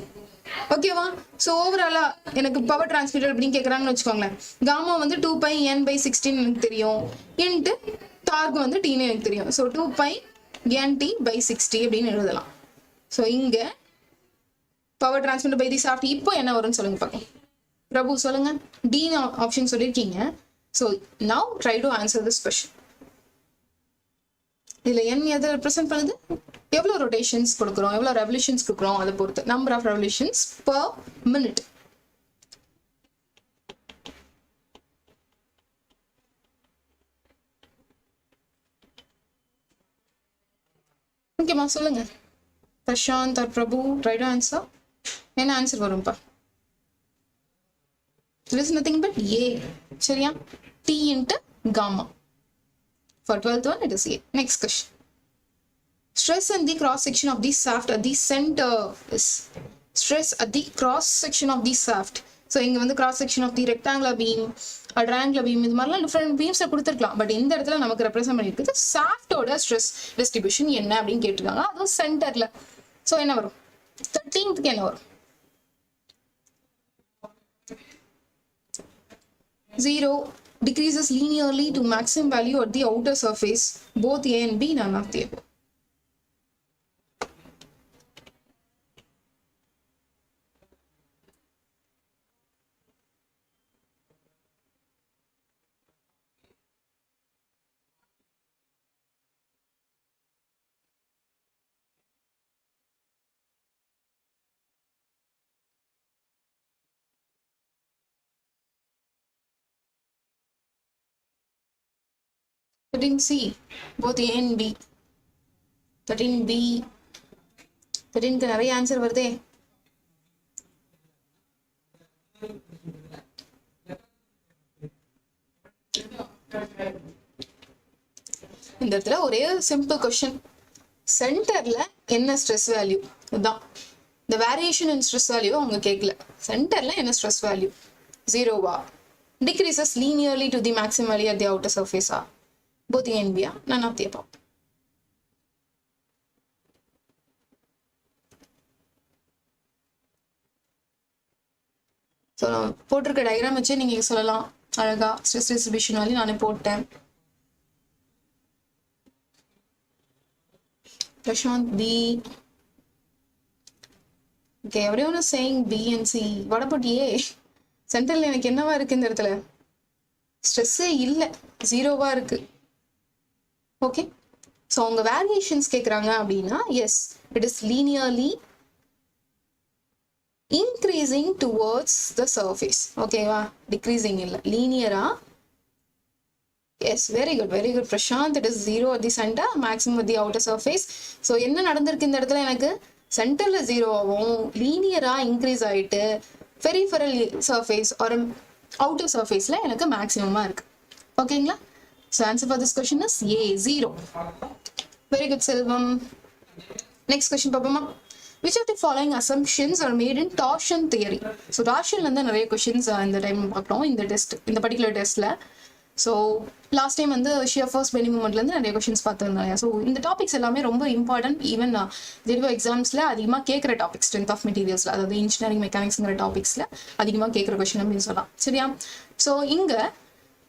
ஓகேவா? ஸோ ஓவராலா எனக்கு பவர் டிரான்ஸ்மிட்டர் அப்படின்னு கேட்குறாங்கன்னு வச்சுக்கோங்களேன். காமா வந்து 2πn/60 எனக்கு தெரியும், இன்ட்டு டார்க் வந்து டீன்னு எனக்கு தெரியும். ஸோ 2πnt/60 அப்படின்னு எழுதலாம். ஸோ இங்க power transmitter by the shaft இப்போ என்ன வரும்னு சொல்லுங்க பார்க்கலாம். பிரபு சொல்லுங்க. டி ஆப்ஷன் சொல்லியிருக்கீங்க. So now try to answer this question. இதுல n எதை ரெப்ரசென்ட் பண்ணுது? எவ்வளோ ரொட்டேஷன்ஸ் கொடுக்குறோம், எவ்வளோ ரெவல்யூஷன்ஸ் கொடுக்குறோம், அதை பொறுத்து. Number of revolutions per minute. ஓகேம்மா, சொல்லுங்க. Prashanth or Prabhu try to answer. என்ன ஆன்சர் வரும்பா? It is nothing but A. சரியா? T into gamma. For 12th one, it is A. Next question. Stress in the cross section of the shaft at the center is stress at the cross section of the shaft. So இங்க வந்து cross section of the rectangular beam, triangular beam, இது மாதிரிலாம் different பீம்ஸை கொடுத்துருக்கலாம். But இந்த இடத்துல நமக்கு represent பண்ணியிருக்குது ஷாஃப்டோட stress distribution என்ன அப்படின்னு கேட்டிருக்காங்க. அதுவும் சென்டர்ல. ஸோ என்ன வரும்? 13th என்ன வரும்? 0 decreases linearly to maximum value at the outer surface. Both A and B, none of the above. C, both A and B. 13B. 13க்கு நிறைய ஆன்சர் வருதே. இந்த இடத்துல ஒரே சிம்பிள் கொஸ்டின். சென்டர்ல என்ன ஸ்ட்ரெஸ் வேல்யூ? இதுதான். இந்த வேரியேஷன் இன் ஸ்ட்ரெஸ் வேல்யூ அவங்க கேட்கல. சென்டர்ல என்ன ஸ்ட்ரெஸ் வேல்யூ? 0வா? Decreases linearly to the maximum value at the outer surface. Both A and B, none of the above. So போட்டிருக்க டயக்ராம் வச்சு நீங்க சொல்லலாம் அழகா. ஸ்ட்ரெஸ் டிஸ்ட்ரிபியூஷன் வேல்யூ நானே போட்டேன். Prashant, B. Okay, everyone is saying B and C. What about A? சென்டர்ல எனக்கு என்னவா இருக்கு இந்த இடத்துல? ஸ்ட்ரெஸ்ஸே இல்லை, 0வா இருக்கு. ஓகே, ஸோ அவங்க வேரியேஷன்ஸ் கேட்குறாங்க அப்படின்னா yes, it is linearly increasing towards the surface. ஓகேவா? டிக்ரீசிங் இல்லை, லீனியரா. Yes, very good, very good Prashant. It is 0 at the center, maximum at the outer surface. So என்ன நடந்திருக்கு இந்த இடத்துல? எனக்கு சென்டர்ல 0ஆகவும் லீனியரா இன்க்ரீஸ் ஆயிட்டு பெரிஃபரல் சர்ஃபேஸ் ஒரு அவுட்டர் சர்ஃபேஸ்ல எனக்கு மேக்ஸிமமா இருக்கு. ஓகேங்களா? So answer for this question is A, 0. Very good, Selvam. Next question, Papama. Which of the following assumptions are made in torsion theory? So torsion la நிறைய questions இந்த time பார்க்கிறோம் இந்த டெஸ்ட், இந்த பர்టిక్యులர் டெஸ்ட்ல. ஸோ லாஸ்ட் டைம் வந்து shear force bending மூமெண்ட்லேருந்து நிறைய questions பார்த்துருந்தாங்க. So இந்த topics எல்லாமே ரொம்ப இம்பார்ட்டன்ட். ஈவன் JDO எக்ஸாம்ஸில் அதிகமாக கேட்குற டாபிக் ஸ்ட்ரென்த் ஆஃப் மெட்டீரியல்ஸில், அதாவது இன்ஜினியரிங் மெக்கானிக்ஸ்ங்கிற டாபிக்ஸில் அதிகமாக கேட்குற கொஷின் அப்படின்னு சொல்லலாம். சரியா? ஸோ இங்கே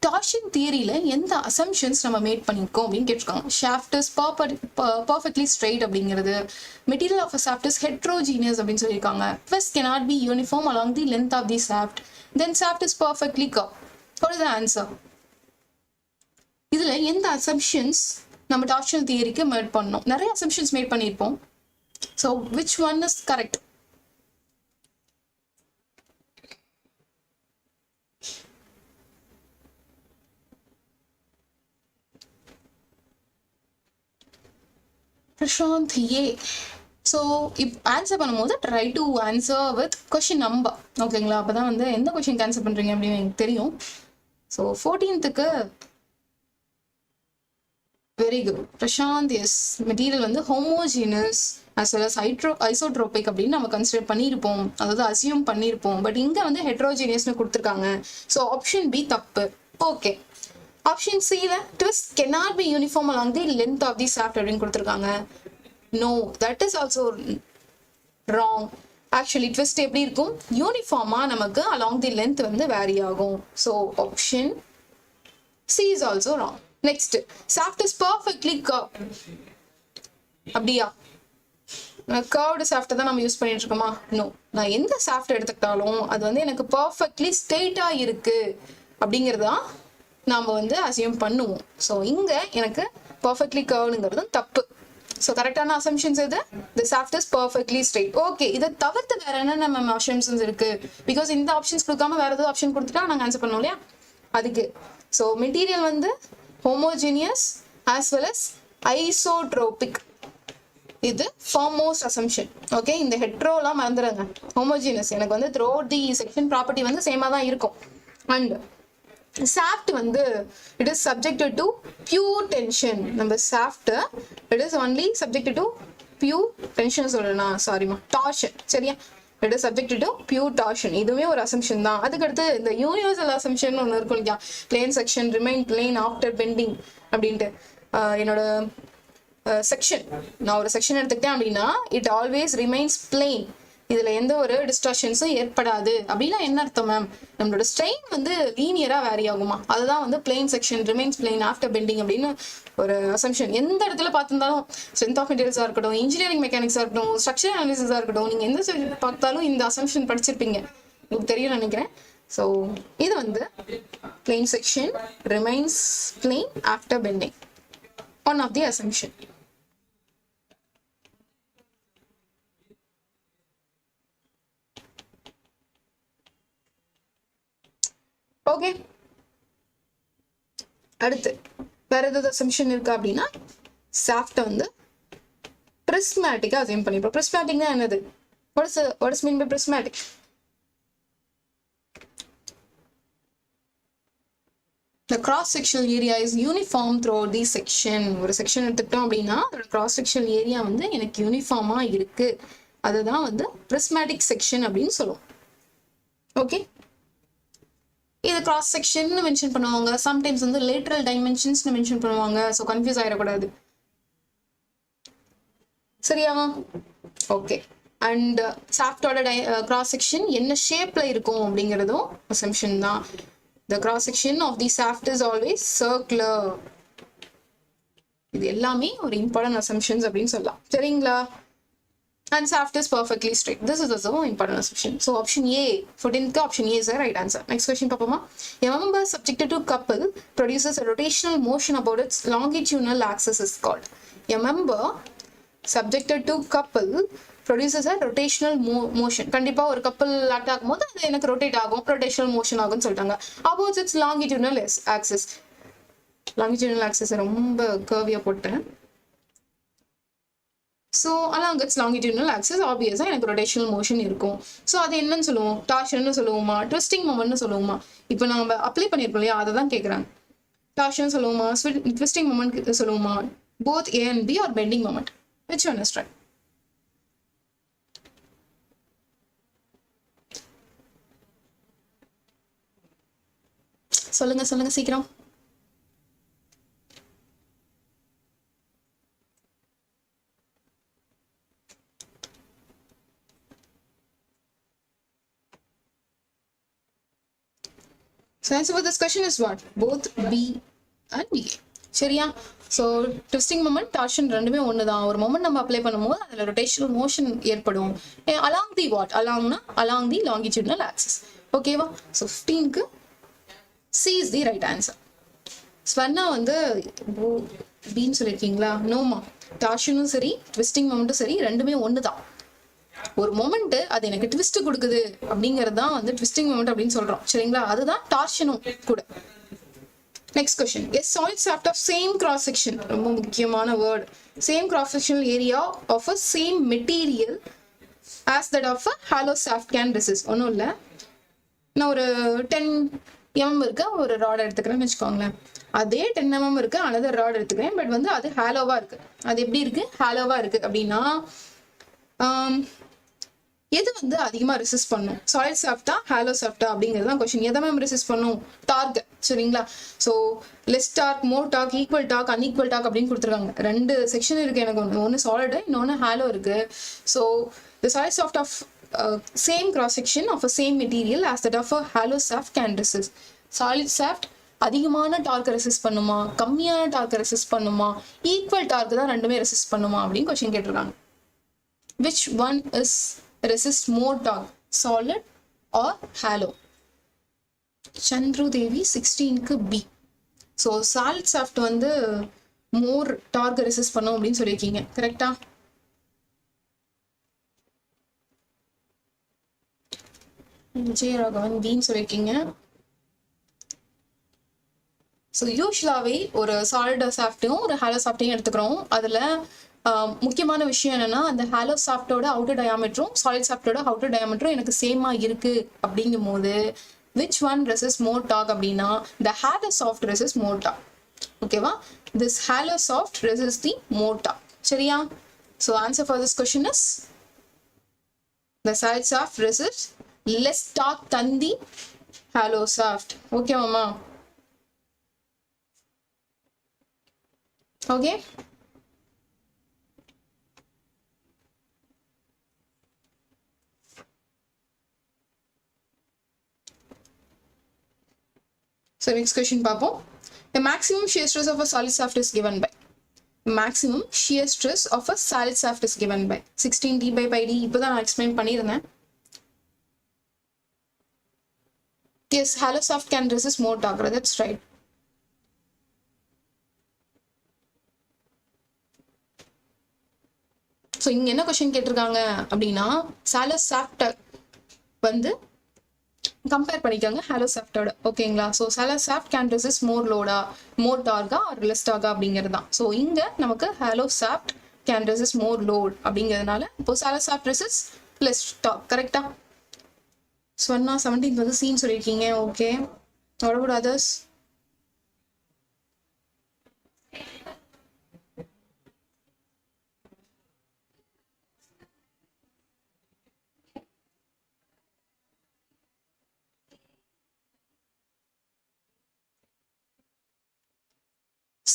டார்ஷன் தியரியில எந்த அசம்ஷன்ஸ் நம்ம மேட் பண்ணியிருக்கோம் அப்படின்னு கேட்டிருக்காங்க. ஷாஃப்ட் இஸ் பர்ஃபெக்ட்லி ஸ்ட்ரெயிட் அப்படிங்கிறது, material of shaft is heterogeneous அப்படின்னு சொல்லியிருக்காங்க. First cannot be uniform along the length of the shaft, then shaft is perfectly curved. What is the answer? இதுல எந்த அசம்ஷன்ஸ் நம்ம டார்ஷனல் தியரிக்கு மேட் பண்ணோம். நிறைய assumptions made பண்ணியிருப்போம். So which one is correct? Prashant A. So answer பண்ணும்போது try to answer with question number. ஓகேங்களா? அப்போதான் வந்து எந்த கொஷினுக்கு ஆன்சர் பண்ணுறீங்க அப்படின்னு எனக்கு தெரியும். So 14th very good Prashant. Yes, material வந்து homogeneous as well as isotropic அப்படின்னு நம்ம கன்சிடர் பண்ணியிருப்போம், அதாவது அசியூம் பண்ணியிருப்போம். பட் இங்கே வந்து ஹெட்ரோஜீனியஸ்னு கொடுத்துருக்காங்க. ஸோ ஆப்ஷன் பி தப்பு. ஓகே, ஆப்ஷன் சில twist cannot be uniform along the length of the shaft அப்படின்னு கொடுத்துருக்காங்க. No, that is also wrong. Actually twist எப்படி இருக்கும்? யூனிஃபார்மா நமக்கு along the length வந்து வேரி ஆகும். So option C is also wrong. Next, shaft is perfectly curved. அப்படியா? curved shaft தான் நம்ம யூஸ் பண்ணிட்டு இருக்கோமா? No, நான் எந்த shaft எடுத்துக்கிட்டாலும் அது வந்து எனக்கு perfectly straight-ஆ இருக்கு அப்படிங்கிறதா நாம வந்து அசியூம் பண்ணுவோம். ஸோ இங்க எனக்கு பர்ஃபெக்ட்லி கர்வ்ங்கிறது தப்பு. ஸோ கரெக்டான அசம்ஷன்ஸ் எது? The shaft is perfectly straight. Okay, இதை தவிர்த்து வேற என்ன நம்ம அசம்ஷன்ஸ் இருக்கு? பிகாஸ் இந்த ஆப்ஷன்ஸ் கொடுக்காம வேற ஏதாவது ஆப்ஷன் கொடுத்துட்டா நாங்கள் ஆன்சர் பண்ணோம் இல்லையா? அதுக்கு ஸோ மெட்டீரியல் வந்து homogeneous as well as isotropic. இது ஃபார்மோஸ்ட் அசம்ஷன். ஓகே, இந்த ஹெட்ரோலாம் மறந்துடுங்க. ஹோமோஜீனியஸ் எனக்கு வந்து த்ரூ தி செக்ஷன் ப்ராப்பர்ட்டி வந்து சேமாக தான் இருக்கும். அண்ட் shaft வந்து it is subjected to pure tension. நம்ம shaft it is only subjected to pure tension சொல்லனா, சாரிமா, torsion. சரியா? it is subjected to pure torsion. இதுவே ஒரு assumption தான். அதுக்கு அடுத்து இந்த universal assumption ஒன்று இருக்கும் இல்லையா? plain section remain plain after bending அப்படின்ட்டு. என்னோட செக்ஷன், நான் ஒரு செக்ஷன் எடுத்துக்கிட்டேன் அப்படின்னா it always remains plain. இதுல எந்த ஒரு டிஸ்டார்ஷன்ஸும் ஏற்படாது அப்படின்னா என்ன அர்த்தம் மேம்? நம்மளோட ஸ்ட்ரெயின் வந்து லீனியரா வேரி ஆகுமா? அதுதான் வந்து plane section remains plane after bending அப்படின்னு ஒரு அசம்ஷன். எந்த இடத்துல பார்த்திருந்தாலும் ஸ்ட்ரென்த் ஆஃப் மெட்டீரியல்ஸா இருக்கட்டும், இன்ஜினியரிங் மெக்கானிக்ஸா இருக்கட்டும், ஸ்ட்ரக்சர் அனாலிசிஸா இருக்கட்டும், நீங்க எந்த சப்ஜெக்ட் பார்த்தாலும் இந்த அசம்ஷன் படிச்சிருப்பீங்க, உங்களுக்கு தெரியும் நினைக்கிறேன். ஸோ இது வந்து plane section remains plane after bending, one of the assumption. Okay, அடுத்து வேற ஏதாவது அசம்ஷன் இருக்கு அப்படின்னா ஷாஃப்ட் வந்து பிரிஸ்மேட்டிக்கா அசைன் பண்ணிப்போம். பிரிஸ்மேட்டிக்னா என்னது? what is mean by prismatic? The cross sectional area is uniform throughout the section. ஒரு செக்ஷன் எடுத்துக்கிட்டோம் அப்படின்னா அதோட கிராஸ் செக்ஷனல் ஏரியா வந்து எனக்கு யூனிஃபார்மா இருக்கு, அதுதான் வந்து பிரிஸ்மேட்டிக் செக்ஷன் அப்படின்னு சொல்லுவோம். ஓகே, இது கிராஸ் செக்ஷன் மென்ஷன் பண்ணுவாங்க, சம்டைம்ஸ் வந்து லேட்டரல் டைமென்ஷன்ஸ் மென்ஷன் பண்ணுவாங்க. ஸோ கன்ஃபியூஸ் ஆயிடக்கூடாது. சரியா? ஓகே, அண்ட் ஷாஃப்டோட கிராஸ் செக்ஷன் என்ன ஷேப்ல இருக்கும் அப்படிங்கிறதும் அசம்ஷன் தான். The cross section of the shaft is always circular. இது எல்லாமே ஒரு இம்பார்ட்டன்ட் அசம்ஷன்ஸ் அப்படின்னு சொல்லலாம். சரிங்களா? And shaft is perfectly straight. This is also an important assumption. So option A, 14th option A is the right answer. Next question, Papama. A member subjected to couple produces a rotational motion about its longitudinal axis is called. A member subjected to couple produces a rotational motion. கண்டிப்பா ஒரு couple act ஆகும்போது அது எனக்கு rotate ஆகும், rotational motion ஆகும்னு சொல்றாங்க. About its longitudinal axis. Longitudinal axis ரொம்ப curvy-ஆ போட்டேன். So along its longitudinal axis ஆப்வியஸாக எனக்கு ரொட்டேஷனல் மோஷன் இருக்கும். ஸோ அது என்னன்னு சொல்லுவோம்? டார்ஷன்னு சொல்லுவோமா, ட்விஸ்டிங் மொமெண்ட்னு சொல்லுவோமா? இப்போ நம்ம அப்ளை பண்ணியிருக்கோம் இல்லையா, அதை தான் கேட்குறாங்க. டார்ஷன் சொல்லுவோமா, ட்விஸ்டிங் மொமெண்ட் சொல்லுவோமா, both A and B are bending moment, which one is right? சொல்லுங்க சொல்லுங்க சீக்கிரம். So answer for this question is what? Both B and B. சரியா? ஸோ ட்விஸ்டிங் மொமெண்ட், டார்ஷன் ரெண்டுமே ஒன்று தான். ஒரு மொமெண்ட் நம்ம அப்ளை பண்ணும்போது அதில் ரொட்டேஷனல் மோஷன் ஏற்படும். Along the what? அலாங்னா அலாங் தி லாங்கிட்யூடினல் ஆக்சிஸ். ஓகேவா? ஸோ 15க்கு C is the right answer. Swarna வந்து பின்னு சொல்லியிருக்கீங்களா? நோமா. டார்ஷனும் சரி ட்விஸ்டிங் மொமெண்ட்டும் சரி ரெண்டுமே ஒன்று தான். ஒரு மொமெண்ட் அது எனக்கு ட்விஸ்ட் கொடுக்குது அப்படிங்கிறது தான் வந்து ட்விஸ்டிங் மொமெண்ட் அப்படின்னு சொல்றோம். சரிங்களா? அதுதான் டார்ஷனும் கூட. Next question. A solid shaft of same cross section, ரொம்ப முக்கியமான word. Same cross sectional area of a same material as that of a hollow shaft can resist. ஒன்றும் இல்லை, நான் ஒரு 10 mm இருக்க ஒரு ராட் எடுத்துக்கிறேன்னு வச்சுக்கோங்களேன். அதே 10 mm இருக்க அனதர் ராட் எடுத்துக்கிறேன். பட் வந்து அது ஹாலோவா இருக்கு. அது எப்படி இருக்கு? ஹாலோவா இருக்கு அப்படின்னா எது வந்து அதிகமா ரெசிஸ்ட் பண்ணும்? சாலிட் சாஃப்டா ஹாலோ சாஃப்டா அப்படிங்கிறது தான் கொஸ்டின். எதை மேம் ரெசிஸ்ட் பண்ணும்? டார்க். சரிங்களா? So less torque, more torque, equal torque, unequal torque அப்படின்னு கொடுத்துருக்காங்க. ரெண்டு செக்ஷன் இருக்கு எனக்கு. ஒன்று சாலிடு, இன்னொன்று ஹாலோ இருக்கு. So the solid shaft of same cross section of a same material as that of a hollow shaft can resist. Solid shaft அதிகமான dark resist பண்ணுமா, கம்மியான டார்க் ரெசிஸ்ட் பண்ணுமா, ஈக்குவல் டார்க் தான் ரெண்டுமே ரெசிஸ்ட் பண்ணுமா அப்படின்னு கொஸ்டின் கேட்டிருக்காங்க. Which one is resist more torque, solid or hollow? Chandru Devi 16க்கு B. So solid shaft வந்து more torque resist பண்ணும் அப்படின்னு சொல்லியிருக்கீங்க. கரெக்டா? விஜயராகவன் பின்னு சொல்லியிருக்கீங்க. ஸோ யூஸ்வலாகவே ஒரு சாலிட் சாஃப்ட்டையும் ஒரு ஹாலோ சாஃப்ட்டையும் எடுத்துக்கிறோம். அதில் முக்கியமான விஷயம் என்னன்னா, அந்த ஹாலோ சாஃப்டோட அவுட்டர் டயாமீட்டரும் சாலிட் சாஃப்டோட அவுட்டர் டயாமீட்டரும் எனக்கு சேமா இருக்கு அப்படிங்கும் போது which one resist more torque அப்படின்னா the hollow shaft resist more torque. ஓகேவா? This hollow shaft resist the more torque. சரியா? So answer for this question is the solid shaft resist less torque than the hollow shaft. Okay mama? Okay, so next question paapom. The maximum shear stress of a solid shaft is given by. Maximum shear stress of a solid shaft is given by 16d by pi d. இப்போதான் நான் explain பண்ணியிருந்தேன். Yes, hollow shaft can resist more torque. That's right. So இங்க என்ன question கேட்டிருக்காங்க அப்படின்னா hollow shaft வந்து compare பண்ணிக்கோங்க hollow shaft-ஓட. ஓகேங்களா? So hollow shaft can resist more load-ஆ, more torque-ஆ or less torque-ஆ அப்படிங்கிறது தான். ஸோ இங்க நமக்கு hollow shaft can resist more load அப்படிங்கிறதுனால இப்போ hollow shaft resist less torque. கரெக்டா? ஸ்வர்ணா 17th வந்து சீன் சொல்லியிருக்கீங்க. Okay, what about others?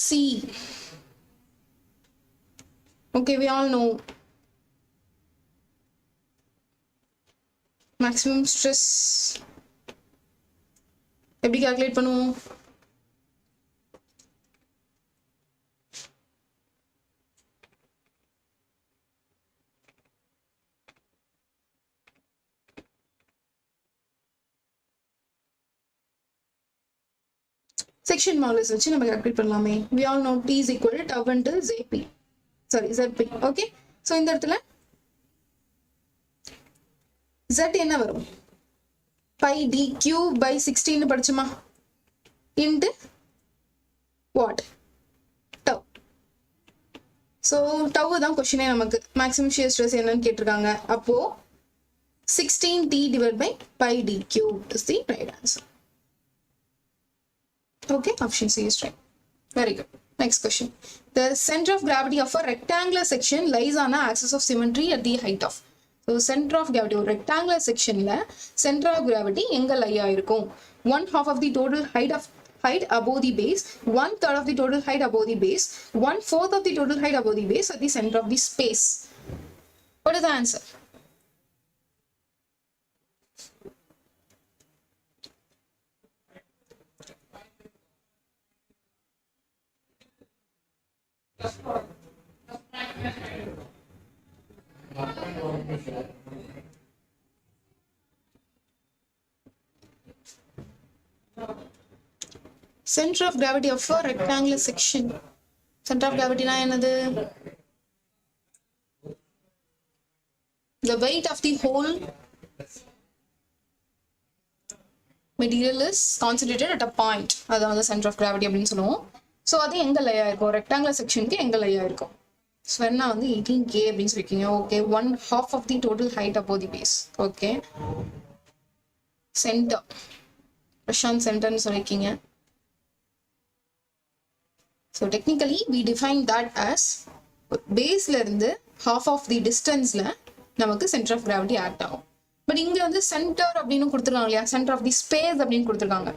C. Okay, we all know maximum stress எப்படி கால்குலேட் பண்ணுவோம்? செக்ஷன் மாடல்ஸ் வச்சு நம்ம கால்குலேட் பண்ணலாமே. we all know T is equal to tau into Zp. Sorry, Zp. Okay, so இந்த இடத்துல Z என்ன வரும்? pi d cube by 16 படிச்சுமா into what? tau. So tau தான் கொஸ்டினே. நமக்கு மேக்ஸிமம் ஷியர் ஸ்ட்ரெஸ் என்னன்னு கேட்டிருக்காங்க. அப்போ 16t divided by pi d cube is the right answer. Okay, option C is right. Very good. Next question. The center of gravity of a rectangular section lies on an axis of symmetry at the height of. So center of gravity ஒரு rectangular sectionல center of gravity எங்க lie ஆயிருக்கும்? 1/2 of the total height above the base, 1/3 of the total height above the base, 1/4 of the total height above the base at the center of the space. What is the answer? Center of gravity of a rectangular section. Center of gravity na என்னது? The weight of the whole material is concentrated at a point. அதான் வந்து center of gravity அப்படின்னு சொல்லுவோம். So அது எங்க லே ஆயிருக்கும்? Rectangular செக்ஷனுக்கு எங்க லே ஆயிருக்கும்? ஸோ என்ன வந்து 18K அப்படின்னு சொல்லிருக்கீங்க. Okay, 1/2 of the total height above the base. Okay, center Prashant சென்டர்னு சொல்லியிருக்கீங்க. So technically we define that as பேஸ்ல இருந்து half of the distanceல நமக்கு சென்டர் ஆஃப் கிராவிட்டி ஆக்ட் ஆகும். பட் இங்க வந்து சென்டர் அப்படின்னு கொடுத்துருக்காங்க இல்லையா, சென்டர் ஆஃப் தி ஸ்பேஸ் அப்படின்னு கொடுத்துருக்காங்க.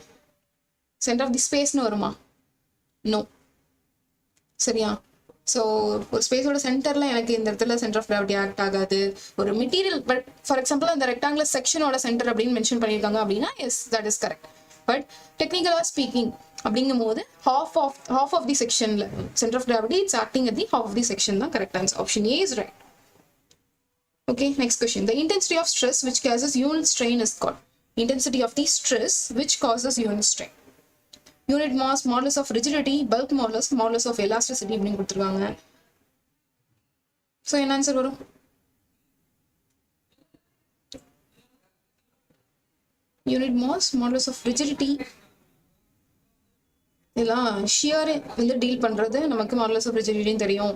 சென்டர் ஆஃப் தி ஸ்பேஸ்னு வருமா? நோ. சரியா? ஸோ ஒரு ஸ்பேஸோட சென்டர்ல எனக்கு இந்த இடத்துல சென்டர் ஆஃப் கிராவிட்டி ஆக்ட் ஆகாது. ஒரு மெட்டீரியல், பட் ஃபார் எக்ஸாம்பிள் அந்த ரெக்டாங்குலர் செக்ஷனோட சென்டர் அப்படின்னு மென்ஷன் பண்ணியிருக்காங்க அப்படின்னா yes, that is correct. But டெக்னிக்கலா ஸ்பீக்கிங் அப்படிங்கும் போது half of the செக்ஷன்ல center of gravity it's acting at the half of the section தான் correct answer. Option A is right. Okay, next question. The intensity of stress which causes unit strain is called. Intensity of the stress which causes unit strain. Unit mass, modulus of rigidity, bulk modulus, modulus of elasticity அப்படின்னு கொடுத்துருக்காங்க. So என்ன answer வரும்? Unit mass, modulus of rigidity, இதெல்லாம் shear வந்து deal பண்றது நமக்கு modulus of ரிஜிடிட்டின்னு தெரியும்.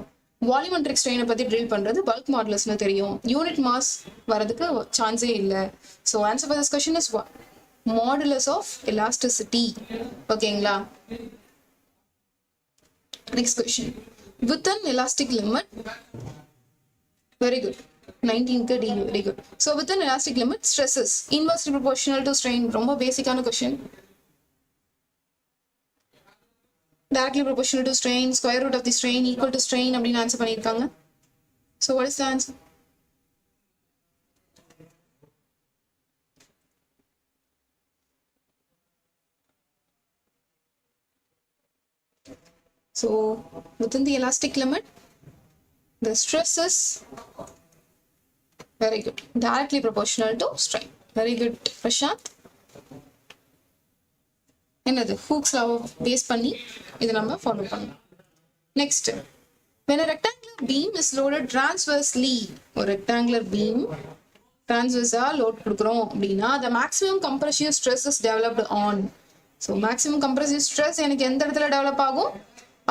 Volumetric ஸ்ட்ரெயினை பத்தி ட்ரில் பண்றது பல்க் மாடுலஸ்னு தெரியும். யூனிட் மாஸ் வரதுக்கு சான்ஸே இல்லை. So answer for this question is modulus of elasticity. ஓகேங்களா? Next question. Within elastic limit, very good, 19க்கு D, very good. So within elastic limit stress is inversely proportional to strain. ரொம்ப பேசிக்கான question. Directly proportional to strain, square root of the strain equal to strain அப்படின்னு answer பண்ணியிருக்காங்க. So what is the answer? So within the elastic limit, the stress is very good, directly proportional to strain. Very good, Prashant. என்னது? Hooks லாவை base பண்ணி இதை நம்ம follow பண்ணலாம். Next, when a rectangular beam is loaded transversely, ஒரு rectangular beam transverse load கொடுக்குறோம் அப்படின்னா the maximum compressive stress is developed on. So maximum compressive stress எனக்கு எந்த இடத்துல டெவலப் ஆகும்?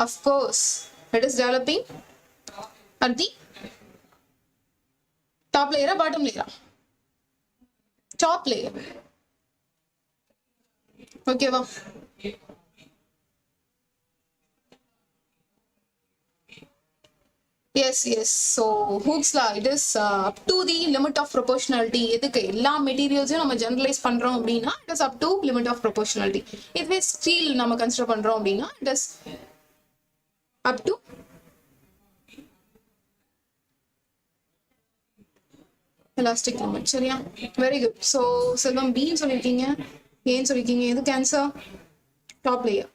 Of course it is developing at the top layer or bottom layer? Top layer. Okay, wow. Yes. So Hooke's law, it is up to the limit of proportionality. எதுக்கு? எல்லா மெட்டீரியல்ஸையும் நம்ம generalise பண்றோம் அப்படின்னா it is up to limit of proportionality. இதுவே steel நம்ம consider பண்றோம் அப்படின்னா it is up to elastic limit. சரியா? Very good. So செல்வம் B சொல்லிருக்கீங்க, ஏன்னு சொல்லிருக்கீங்க. எது cancer? Top layer.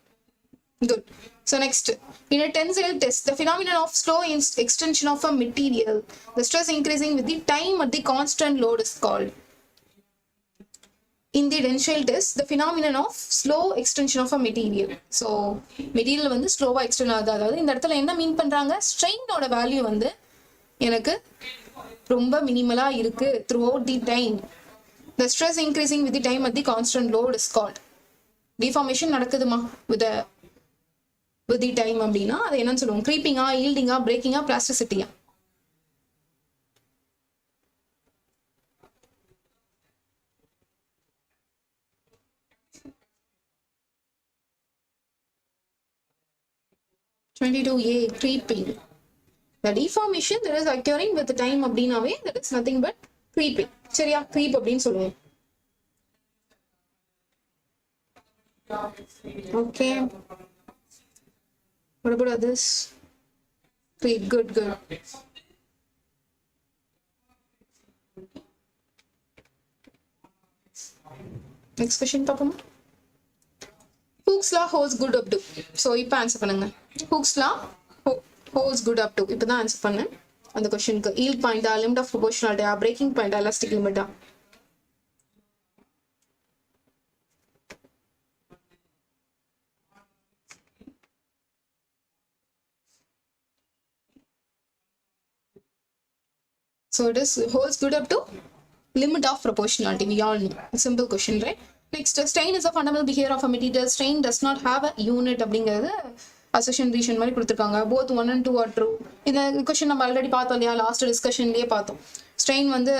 Good. So next, in a tensile test, the phenomenon of slow extension of a material, the stress increasing with the time at the constant load is called. In the tensile test, the phenomenon of slow extension of a material. So material வந்து ஸ்லோவா extend ஆகுது. அதாவது இந்த இடத்துல என்ன மீன் பண்றாங்க? ஸ்ட்ரெயினோட value வந்து எனக்கு ரொம்ப மினிமலா இருக்கு throughout the time. The stress increasing with the time at the constant load is called. Deformation நடக்குதுமா with the time அப்படின்னா அது என்னன்னு சொல்லுவோம்? creeping-ஆ, yielding-ஆ, breaking-ஆ, plasticity-ஆ? creeping. The deformation that is occurring with the time அப்படின்னாவே that is nothing but creeping. சரியா? creep அப்படின்னு சொல்லுவோம். Okay. What about others? Creep. Good. Next question பார்ப்போமா? Hooke's law holds good up to. So இப்போ ஆன்சர் பண்ணுங்க. Hooke's law holds good up to. இப்போ தான் answer பண்ணேன் அந்த கொஸ்டினுக்கு. yield point, limit of proportionality, breaking point, elastic limit. So it is holds good up to limit of proportionality. We all know. A simple question, right? Next, strain is a fundamental behavior of a material. Strain does not have a unit. அப்படிங்கிறது assertion reason மாதிரி கொடுத்துருக்காங்க. Both 1 and 2 are true. இந்த question நம்ம already பார்த்தோம் இல்லையா, last டிஸ்கஷன்லயே பார்த்தோம். strain வந்து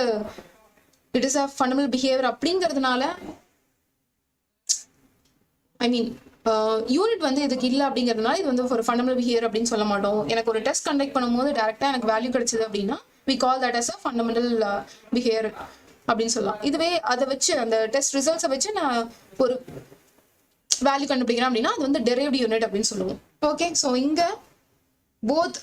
it is a fundamental behavior அப்படிங்கிறதுனால ஐ மீன் யூனிட் வந்து இதுக்கு இல்லை அப்படிங்கிறதுனால இது வந்து ஒரு ஃபண்டமெண்டல் பிஹேவியர் அப்படின்னு சொல்ல மாட்டோம். எனக்கு ஒரு டெஸ்ட் கண்டக்ட் பண்ணும்போது டேரெக்டாக எனக்கு வேல்யூ கிடைச்சது அப்படின்னா we call that as a fundamental behavior அப்படின்னு சொல்லலாம். இதுவே அதை வச்சு அந்த டெஸ்ட் ரிசல்ட்ஸை வச்சு நான் ஒரு வேல்யூ கண்டுபிடிக்கிறேன் அப்படின்னா அது வந்து டெரைவ்டு யூனிட் அப்படின்னு சொல்லுவோம். ஓகே, ஸோ இங்கே போத்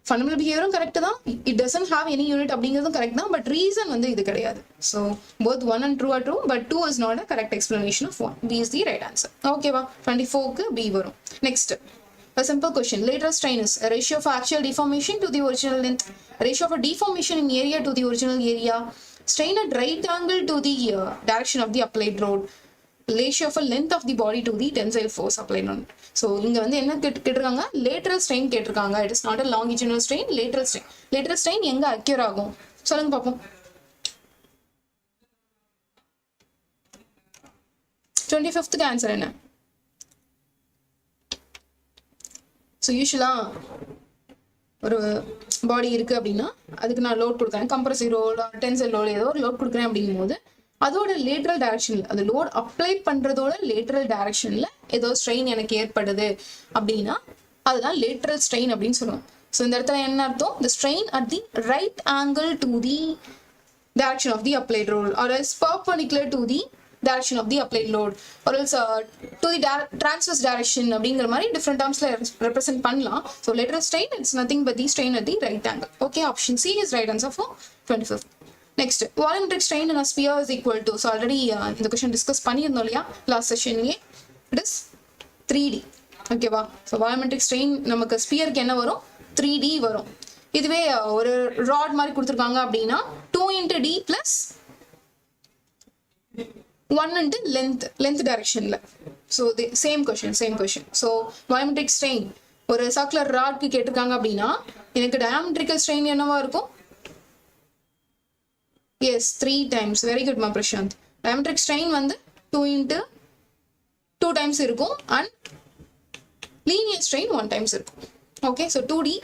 ஃபண்டமெண்டல் பிஹேவியரும் கரெக்ட் தான், it doesn't have any unit அப்படிங்கிறதும் கரெக்ட் தான், பட் ரீசன் வந்து இது கிடையாது. So both 1 and 2 are true, but 2 is not a correct explanation of 1. B is the right answer. ஓகேவா, 24க்கு B வரும். Next, a simple question. Lateral strain is a ratio of actual deformation to the original length, ratio of a deformation in area to the original area, strain at right angle to the direction of the applied load, ratio of a length of the body to the tensile force applied on it. So இங்க வந்து என்ன கேட்டிருக்காங்க, lateral strain கேட்டிருக்காங்க. It is not a longitudinal strain, lateral strain. Lateral strain எங்க அக்யூர் ஆகும் சொல்லுங்க பாப்போம். 25th answer என்ன? ஸோ யூஸ்வலாக ஒரு பாடி இருக்குது அப்படின்னா அதுக்கு நான் லோட் கொடுக்குறேன், கம்ப்ரசிவ் லோட் டென்சைல் லோட் ஏதோ ஒரு லோட் கொடுக்குறேன் அப்படிங்கும் போது அதோட லேட்ரல் டைரக்ஷனில் அது லோட் அப்ளை பண்ணுறதோட லேட்ரல் டைரக்ஷனில் ஏதோ ஸ்ட்ரெயின் எனக்கு ஏற்படுது அப்படின்னா அதுதான் லேட்ரல் ஸ்ட்ரெயின் அப்படின்னு சொல்லுவோம். ஸோ இந்த இடத்துல என்ன அர்த்தம், the strain at the right angle to the direction of the applied load or else perpendicular to the direction of the applied load or else to the transverse direction அப்படிங்கிற மாதிரி different termsல represent பண்ணலாம். So lateral strain it's nothing but the strain at the right angle. Okay, option C is right answer for 25th. Next, volumetric strain in a sphere is equal to, so already இந்த question discuss பண்ணியிருந்தோம் இல்லையா last sessionலயே, it is 3D. ஓகேவா, so volumetric strain நமக்கு ஸ்பியருக்கு என்ன வரும், 3D வரும். இதுவே ஒரு ராட் மாதிரி கொடுத்துருக்காங்க அப்படின்னா 2 into D plus 1 into length direction. So the same question. So volumetric strain ஒரு circular rod க்கு கேட்டிருக்காங்க அப்படின்னா எனக்கு diametrical strain என்னவா இருக்கும்? Yes, 3 times. Very good, ma Prashant. Diametric strain வந்து 2 into 2 times இருக்கும் and linear strain 1 times இருக்கும். Okay, so 2D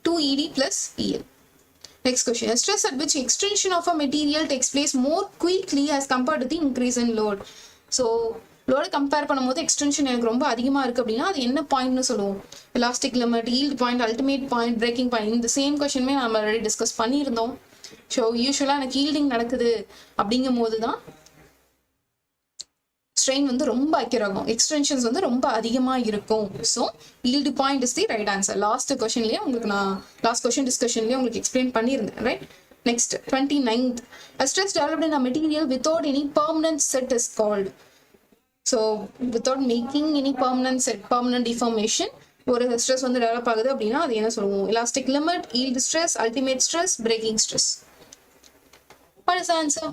2ED plus EL. Next question. A stress at which extension of a material takes place more quickly as compared to the increase in load. So load compare பண்ணும்போது extension எனக்கு ரொம்ப அதிகமா இருக்கு அப்படின்னா அது என்ன பாயிண்ட்னு சொல்லுவோம், elastic limit, yield point, ultimate point, breaking point. இந்த சேம் கொஸ்டின்மே நம்ம ஆல்ரெடி டிஸ்கஸ் பண்ணியிருந்தோம். ஸோ யூஸ்வலாக எனக்கு yielding நடக்குது அப்படிங்கும் போது தான் ஸ்ட்ரெயின் வந்து ரொம்ப அக்யூர் ஆகும், எக்ஸ்டென்ஷன்ஸ் வந்து ரொம்ப அதிகமாக இருக்கும். So yield point is the right answer. Last கொஸ்டின்லேயே உங்களுக்கு நான் லாஸ்ட் கொஸ்டின் டிஸ்கஷன்லேயே உங்களுக்கு எக்ஸ்பிளைன் பண்ணியிருந்தேன், right? Next 29th. A stress developed in a material without any permanent set is called. So without making any permanent set, permanent deformation, ஒரு stress வந்து develop ஆகுது அப்படின்னா அது என்ன சொல்லுவோம், elastic limit, yield stress, ultimate stress, breaking stress. What is the answer?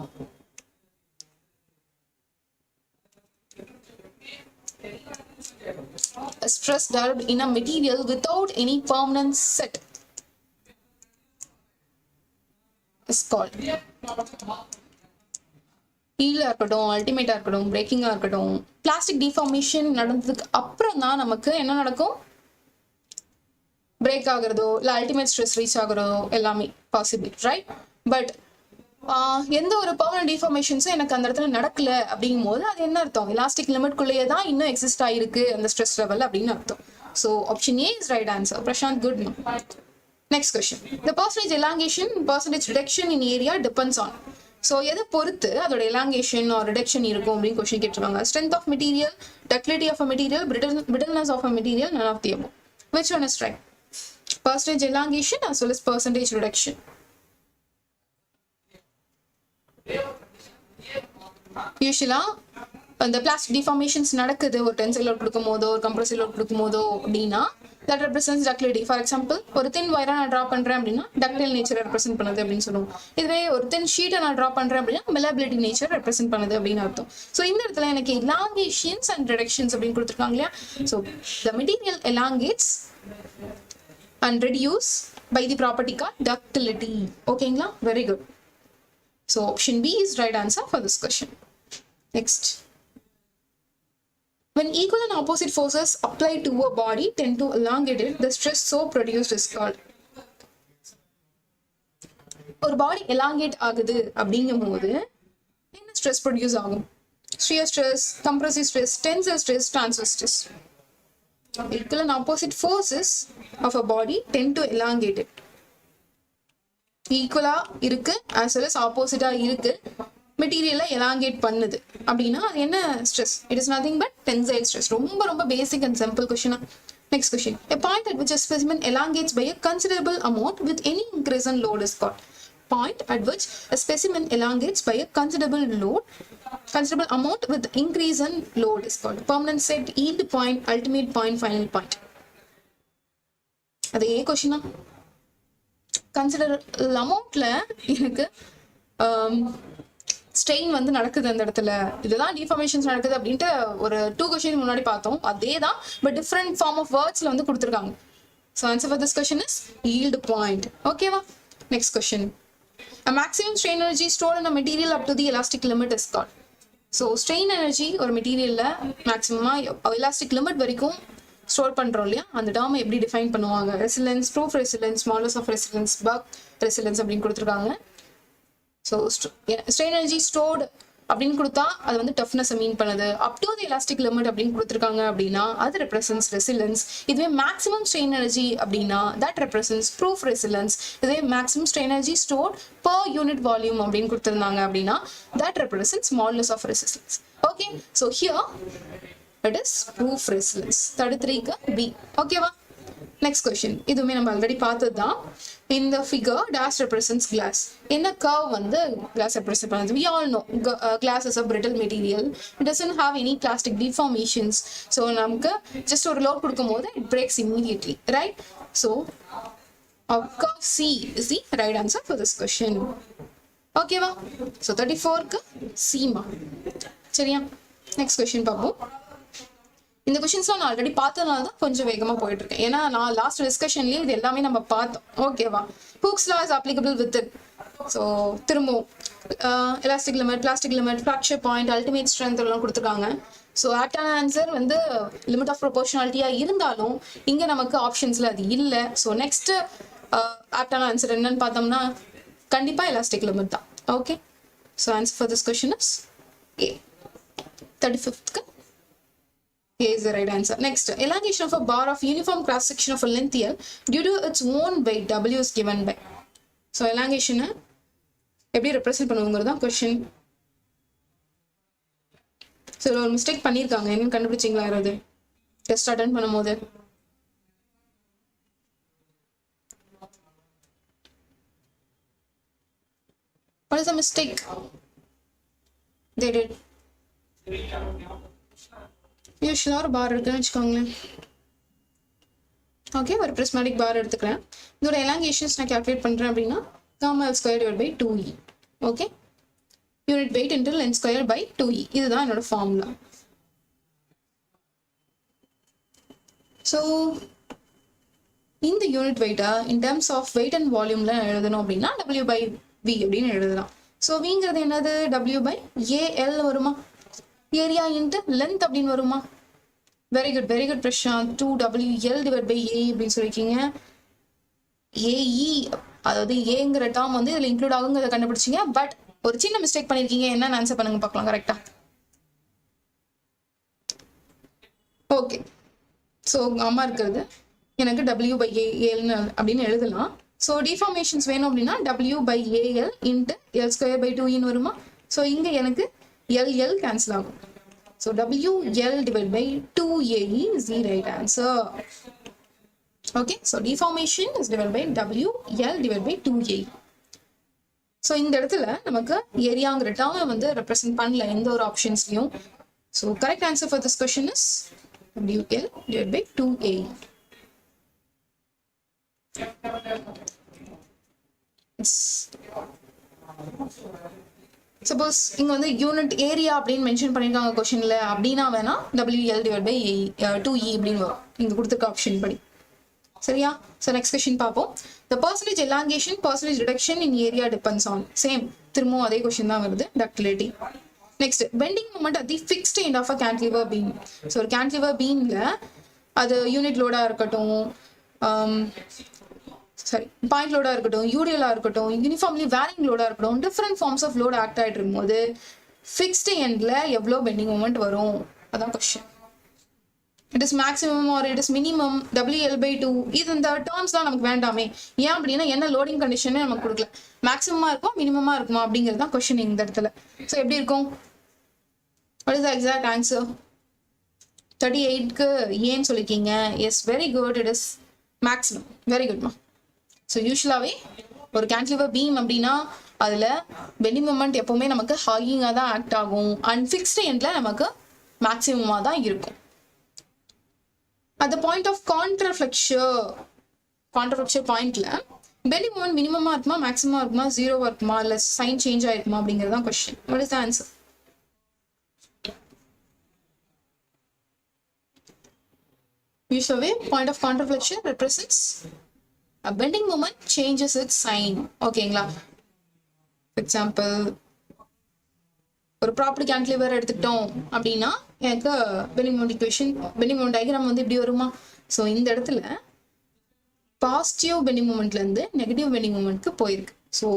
A stress developed in a material without any permanent set is called yield இருக்கட்டும், அல்டிமேட்டா இருக்கட்டும், பிரேக்கிங்கா இருக்கட்டும், பிளாஸ்டிக் டிஃபார்மேஷன் நடந்ததுக்கு அப்புறம் தான் நமக்கு என்ன நடக்கும், பிரேக் ஆகுறதோ இல்லை அல்டிமேட் ஸ்ட்ரெஸ் ரீச் ஆகுறதோ எல்லாமே பாசிபிள், ரைட்? பட் எந்த ஒரு பர்மனன்ட் டிஃபார்மேஷன்ஸும் எனக்கு அந்த இடத்துல நடக்கல அப்படிங்கும் போது அது என்ன அர்த்தம், எலாஸ்டிக் லிமிட்குள்ளேயே தான் இன்னும் எக்ஸிஸ்ட் ஆயிருக்கு அந்த ஸ்ட்ரெஸ் லெவல் அப்படின்னு அர்த்தம். So option A is right answer. Prashanth, good. Next question. The percentage elongation percentage reduction in area depends on. ஸோ எதை பொறுத்து அதோட எலாங்கேஷன் ஆர் ரிடக்ஷன் இருக்கும் அப்படின்னு கொஸ்டின் கேட்டிருக்காங்க. Strength of material, ductility of a material, brittleness of a material, none of the above. Which one is right? Percentage elongation as well as percentage reduction. யூஸ்வலா அந்த plastic டிஃபார்மேஷன்ஸ் நடக்குது ஒரு tensile load கொடுக்கும் போதோ ஒரு கம்ப்ரசிவ் லோட் கொடுக்கும் போதோ அப்படின்னா தட் ரெப்ரசென்ட்ஸ் டக்டிலிட்டி. ஃபார் எக்ஸாம்பிள் ஒரு தின் வயரை நான் ட்ரா பண்றேன் அப்படின்னா டக்டைல் நேச்சர் ரெப்ரசென்ட் பண்ணுது அப்படின்னு சொல்லுவோம். இதுவே ஒரு தின் ஷீட்டை நான் ட்ரா பண்றேன் அப்படின்னா மெலபிலிட்டி நேச்சர் ரெப்ரசென்ட் பண்ணுது அப்படின்னு அர்த்தம். ஸோ இந்த இடத்துல எனக்கு எலாங்கேஷன்ஸ் அண்ட் ரிடக்ஷன்ஸ் அப்படின்னு கொடுத்துருக்காங்க இல்லையா. So the material elongates and reduce by the property called ductility. Okay, very good. So option B is right answer for this question. Next. When equal and opposite forces applied to a body tend to elongate it, the stress so produced is called. ஒரு பாடி elongate ஆகுது அப்படிங்கும்போது என்ன stress produce ஆகும்? shear stress, compressive stress, tensile stress, transverse stress. Equal and opposite forces of a body tend to elongate it. ஈக்குவலா இருக்கு as well as opposite இருக்கு, மெட்டீரியலை elongate பண்ணுது அப்படின்னா அது என்ன stress? It is nothing but tensile stress. ரொம்ப ரொம்ப basic and simple question. Next question. A point at which a specimen elongates by a considerable amount with any increase in load is called. Point at which a specimen elongates by a considerable amount with increase in load is called. Permanent set, yield point, ultimate point, final point. அது ஏ கொஸ்டினா? Considerable அமௌண்ட்ல எனக்கு strain வந்து நடக்குது அந்த இடத்துல, இதுதான் டிஃபார்மேஷன்ஸ் நடக்குது அப்படின்ட்டு ஒரு 2 கொஸ்டின் முன்னாடி பார்த்தோம். அதே தான் பட் டிஃப்ரெண்ட் ஃபார்ம் ஆஃப் வேர்ட்ஸ்ல வந்து கொடுத்துருக்காங்க. So answer for this question is yield point. ஓகேவா? Next question. A maximum strain energy stored in a material up to the elastic limit is called. So strain energy ஒரு மெட்டீரியல்ல மேக்ஸிமமா elastic limit வரைக்கும் store பண்றோம் இல்லையா, அந்த டேர்மை எப்படி டிஃபைன் பண்ணுவாங்க? Resilience, proof resilience, modulus of resilience, buck resilience அப்படின்னு கொடுத்துருக்காங்க. ஸோ ஸ்ட்ரெயின் எனர்ஜி ஸ்டோர்டு அப்படின்னு கொடுத்தா அது வந்து டஃப்னஸ் மீன் பண்ணுது. Up to the elastic limit அப்படின்னு கொடுத்துருக்காங்க அப்படின்னா அது ரெப்ரசன்ஸ் ரெசிலன்ஸ். இதுவே மேக்ஸிமம் ஸ்ட்ரெயின் எனர்ஜி அப்படின்னா தட் ரெப்ரசன்ஸ் ப்ரூஃப் ரெசிலன்ஸ். இதுவே maximum strain energy stored per unit volume அப்படின்னு கொடுத்துருந்தாங்க அப்படின்னா that represents modulus of resilience. Okay, so here it is proof resilience. 33க்கு பி. ஓகேவா? Next question. இதுவுமே நம்ம ஆல்ரெடி பார்த்தது தான். In the figure, dash represents glass. In a curve வந்து glass represent பண்ணுது. We all know glass is a brittle material. It doesn't have any plastic deformations. So நமக்கு just ஒரு load கொடுக்கும்போது it breaks immediately, right? So our curve C is the right answer for this question. Okay வா? So 34க்கு C மா. சரியா? Next question பார்ப்போம். இந்த கொஸ்டின்ஸ்லாம் நான் ஆல்ரெடி பார்த்ததுனால தான் கொஞ்சம் வேகமாக போயிட்டு இருக்கேன். ஏன்னா நான் லாஸ்ட் டிஸ்கஷன்லேயே இது எல்லாமே நம்ம பார்த்தோம். ஓகேவா? Hooke's law is applicable with it. So திரும்பவும் elastic limit, plastic limit, fracture point, ultimate strength எல்லாம் கொடுத்துருக்காங்க. ஸோ ஆப்டான ஆன்சர் வந்து லிமிட் ஆஃப் ப்ரொபோர்ஷனாலிட்டியாக இருந்தாலும் இங்கே நமக்கு ஆப்ஷன்ஸில் அது இல்லை. ஸோ நெக்ஸ்ட் ஆப்டான ஆன்சர் என்னன்னு பார்த்தோம்னா கண்டிப்பாக எலாஸ்டிக் லிமிட் தான். Okay, so answer for this question is a. 35th is the right answer. Next, elongation of a bar of uniform cross section of a length L due to its own weight W is given by. So elongation எப்படி represent பண்ணுவோங்கிறதா question. So ஒரு mistake பண்ணியிருக்காங்க. என்னன்னு கண்டுபிடிச்சிங்களா யாராவது test attend பண்ணும்போது? What is the mistake they did? யூஸ்வலாக ஒரு பார் இருக்குன்னு வச்சுக்கோங்களேன். ஓகே, ஒரு பிரிஸ்மேட்டிக் பார் எடுத்துக்கிறேன். இதோட எலாங்கேஷன்ஸ் நான் கால்குலேட் பண்ணுறேன் அப்படின்னா gamma L square divided by 2e. Okay, unit weight into length square by 2e. இதுதான் என்னோட ஃபார்முலா. ஸோ இந்த யூனிட் வெயிட்டை in terms of weight and வால்யூம்ல எழுதணும் அப்படின்னா W by V அப்படின்னு எழுதலாம். ஸோ விங்கிறது என்னது? W by AL வருமா? ஏரியா இன்ட்டு லென்த் அப்படின்னு வருமா? Very good Prashanth. 2WL divide by A அப்படின்னு சொல்லியிருக்கீங்க. ஏஇ அதாவது ஏங்கிற டேர்ம் வந்து இதில் இன்க்ளூட் ஆகுங்கிறத கண்டுபிடிச்சிங்க. பட் ஒரு சின்ன மிஸ்டேக் பண்ணியிருக்கீங்க. என்னன்னு ஆன்சர் பண்ணுங்க பார்க்கலாம் கரெக்டா. ஓகே, ஸோ அம்மா இருக்கிறது எனக்கு W by AL அப்படின்னு எழுதலாம். ஸோ டிஃபார்மேஷன்ஸ் வேணும் அப்படின்னா W by AL into L square by 2e வருமா? ஸோ இங்கே எனக்கு L cancel ஆகும். So WL divided by 2AE is the right answer. Okay, so deformation is divided by WL divided by 2AE. So இந்த இடத்துல நமக்கு ஏரியாங்கிற டேர்மை வந்து represent பண்ணல எந்த ஒரு ஆப்ஷன்ஸ்லையும். So correct answer for this question is WL divided by 2AE. Suppose இங்க வந்து யூனிட் ஏரியா அப்படின்னு மென்ஷன் பண்ணிருக்காங்க கொஸ்டின்ல அப்படின்னா வேணா WL divided by 2E அப்படின்னு வரும் இங்க கொடுத்துருக்க ஆப்ஷன் படி. சரியா? So next question பார்ப்போம். The percentage elongation, percentage reduction in area depends on. Same. திரும்பவும் அதே கொஸ்டின் தான் வருது. Ductility. Next, bending moment at the fixed end of a cantilever beam. So ஒரு cantilever beamல அது யூனிட் லோடா இருக்கட்டும், பாயிண்ட் லோடா இருக்கட்டும், யூடிஎலா இருக்கட்டும், யூனிஃபார்ம்லி வேரிங் லோடா இருக்கட்டும், different forms of load act ஆகிட்டு இருக்கும்போது ஃபிக்ஸ்டு எண்ட்ல எவ்வளோ பெண்டிங் மூமெண்ட் வரும்? அதான் question. It is maximum or it is minimum, WL/2, இது இந்த டேர்ம்ஸ் தான் நமக்கு வேண்டாமே. ஏன் அப்படின்னா என்ன லோடிங் கண்டிஷனே நமக்கு கொடுக்கல. மேக்ஸிமமா இருக்கும், மினிமமா இருக்குமா அப்படிங்கிறது தான் கொஸ்டின் இந்த இடத்துல. ஸோ எப்படி இருக்கும்? What is the exact answer? 38க்கு ஏன்னு சொல்லியிருக்கீங்க. Yes, very good, it is maximum. Very குட்மா. ஸோ யூஸ்வலாகவே ஒரு கேன்டிலிவர் பீம் அப்படின்னா அதில் பெண்டிங் மொமெண்ட் எப்போவுமே நமக்கு ஹாகிங்காக தான் ஆக்ட் ஆகும். அண்ட் ஃபிக்ஸ்டு எண்டில் நமக்கு மேக்ஸிமமாக தான் இருக்கும். at the point of counterflexure பாயிண்ட்ல பெண்டிங் மொமெண்ட் மினிமமா இருக்குமா, மேக்ஸிமமா இருக்குமா, ஜீரோவா இருக்குமா, இல்லை சைன் சேஞ்ச் ஆயிருக்குமா அப்படிங்கிறது தான் question. What is the answer? Usually, point of counterflexure represents a bending moment changes its sign. ஓகேங்களா? For example, ஒரு ப்ராப்பர்ட்டி கேன்டிலிவர் எடுத்துக்கிட்டோம் அப்படின்னா எனக்கு bending moment equation, bending moment diagram வந்து இப்படி வருமா? ஸோ இந்த இடத்துல பாசிட்டிவ் பெண்டிங் மொமெண்ட்லேருந்து நெகட்டிவ் பெண்டிங் மொமெண்ட்க்கு போயிருக்கு. ஸோ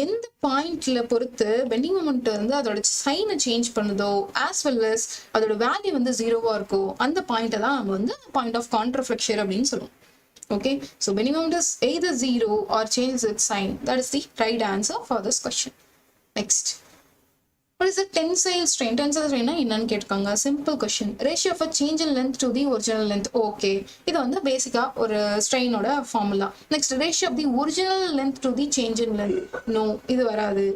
எந்த பாயிண்ட்ல பொறுத்து பெண்டிங் மொமெண்ட் வந்து அதோட சைனை சேஞ்ச் பண்ணுதோ ஆஸ் வெல் அஸ் அதோட வேல்யூ வந்து ஜீரோவா இருக்கோ அந்த பாயிண்ட்டை தான் நம்ம வந்து பாயிண்ட் ஆஃப் கான்ட்ராஃப்ளெக்சர் அப்படின்னு சொல்லுவோம். Okay, so bending moment is either zero or changes its sign. That is the right answer for this question. Next, what is the tensile strain? Tensile strain na enna ketkanga? Simple question. Ratio of a change in length to the original length. Okay, idu vandu basic ah or strain oda formula. Next, ratio of the original length to the change in length. No, idu varadhu.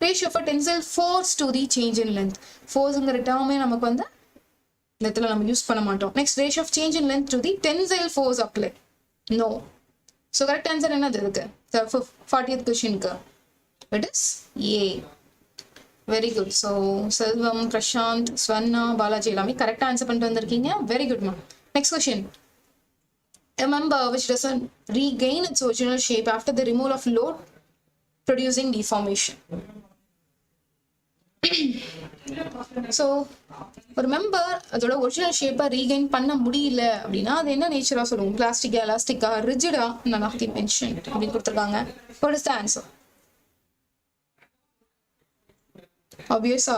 Ratio of a tensile force to the change in length. Force ingra term namakku vanda nethila nam use panna maatom. Next, ratio of change in length to the tensile force apply. No. So correct answer என்னது இருக்கு? 40th question க்கு. It is A. Very good. So Selvam, Prashant, Swarna, Balaji எல்லாமே correct answer பண்ணிட்டு வந்திருக்கீங்க. Very good ma. Next question. A member which doesn't regain its original shape after the removal of load producing deformation. So ஒரு member அதோட original ஷேப்பை regain பண்ண முடியல அப்படின்னா அது என்ன நேச்சரா சொல்லுவோம்? பிளாஸ்டிக்கா, எலாஸ்டிக்கா, ரிஜிடா, none of the mentioned அப்படின்னு கொடுத்துருக்காங்க. What is the answer? Obviously,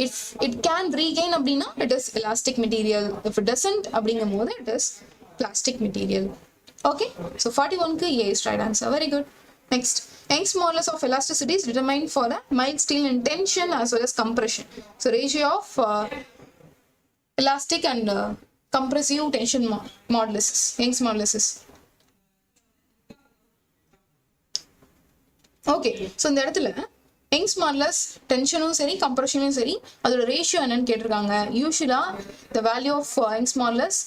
if it can regain அப்படின்னா it is elastic material. If it doesn't அப்படிங்கும் போது it is plastic material. Okay, so 41க்கு A is right answer. Very good. Next, Young's modulus of elasticity is determined for a mild steel in tension as well as compression. So ratio of elastic and compressive tension modulus, Young's modulus is. Okay, so இந்த இடத்துல Young's modulus tensionum சரி compressionum சரி அதோட ratio என்னன்னு கேட்டிருக்காங்க. யூசுவலா the value of Young's modulus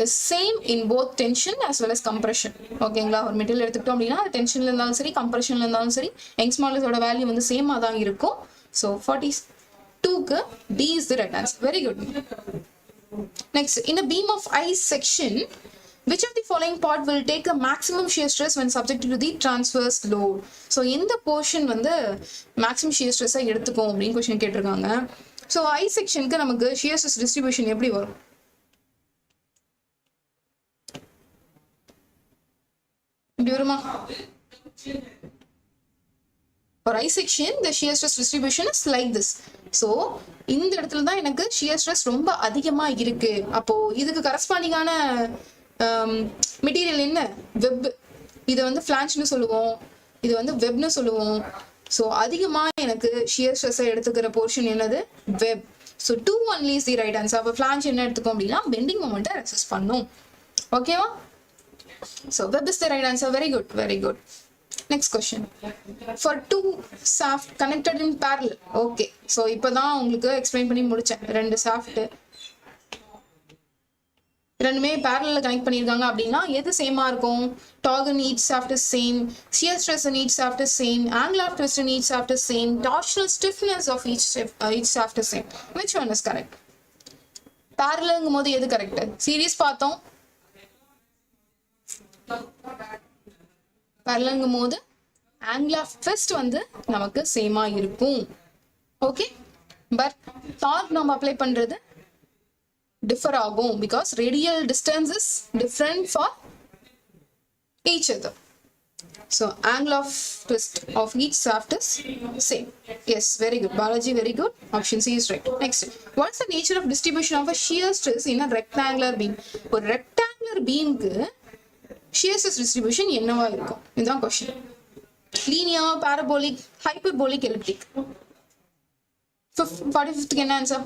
is same in both tension as well as compression. ஓகேங்களா? ஒரு material எடுத்துக்கிட்டோம் அப்படின்னா அது டென்ஷன்ல இருந்தாலும் சரி கம்ப்ரெஷன்ல இருந்தாலும் சரி Young's modulus வேல்யூ வந்து சேமா தான் இருக்கும். ஸோ 42க்கு D is the right answer. Very good. Next, in a beam of I section, which of the following part will take the maximum shear stress when subjected to the transverse load? So எந்த portion வந்து maximum shear stress எடுத்துக்கும் அப்படின்னு question கேட்டிருக்காங்க. So I செக்ஷனுக்கு நமக்கு shear stress distribution எப்படி வரும்? For I section, the shear stress distribution is like this. So, இந்த இடத்துல தான் எனக்கு shear stress ரொம்ப அதிகமா இருக்கு. அப்போ இதுக்கு கரஸ்பாண்டிங்கான மெட்டீரியல் என்ன? வெப். இது வந்து ஃபிளான்ச்னு சொல்லுவோம், இது வந்து வெப்னு சொல்லுவோம். ஸோ அதிகமா எனக்கு shear stress எடுத்துக்கிற போர்ஷன் என்னது? Web. So 2 only is the right answer. அப்போ ஃபிளான்ச் என்ன எடுத்துக்கோம் அப்படின்னா பெண்டிங் மொமெண்ட்டை ரெசிஸ்ட் பண்ணும். ஓகேவா? So web is the right answer. Very good, very good. Next question. For two shaft connected in parallel. Okay, so இப்போதான் உங்களுக்கு எக்ஸ்பிளைன் பண்ணி முடிச்சேன். ரெண்டு shaft ரெண்டுமே parallel கனெக்ட் பண்ணியிருக்காங்க அப்படின்னா எது சேமா இருக்கும்? Torque in each shaft is same, shear stress in each shaft is same, angle of twist in each shaft is same, torsional stiffness of each shaft is same. Which one is correct? Parallelங்கும் போது எது correct? Series பார்த்தோம், பேரலங்கும் போது angle of twist வந்து நமக்கு சேமா இருக்கும். Okay, but dark நம்ம apply பண்றது டிஃபர் ஆகும் because radial distance is different for each other. So angle of twist of each shaft is same. Yes, very good. Balaji, very good. Option C is right. Next, what is the nature of distribution of a shear stress in a rectangular beam? ஒரு rectangular beam க்கு shear stress distribution என்னவா இருக்கும்? இதுதான் question. Linear, parabolic, hyperbolic, elliptic. 45th க்கு என்ன answer?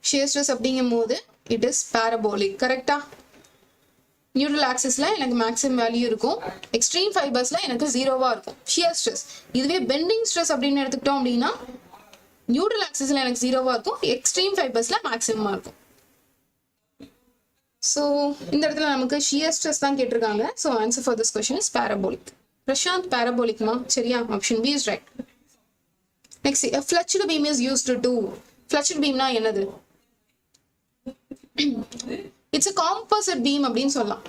shear stress அப்படிங்கும்போது it is parabolic. கரெக்டா? Neutral ஆக்சிஸ்ல எனக்கு மேக்ஸிமம் வேல்யூ இருக்கும், எக்ஸ்ட்ரீம் ஃபைபர்ஸ்ல எனக்கு ஜீரோவா இருக்கும் shear stress. இதுவே பெண்டிங் ஸ்ட்ரெஸ் அப்படின்னு எடுத்துக்கிட்டோம் அப்படின்னா நியூட்ரல் ஆக்சிஸ்ல எனக்கு ஜீரோவா இருக்கும், எக்ஸ்ட்ரீம் ஃபைபர்ஸ்ல மேக்ஸிமமா இருக்கும். ஸோ இந்த இடத்துல நமக்கு shear stress தான் கேட்டிருக்காங்க. So answer for this question is parabolic. Prashanth parabolic-மா? சரியா? Option B is right. Next, a fletched beam is used to do. fletched beamனா என்னது? இட்ஸ் a composite beam அப்படின்னு சொல்லலாம்.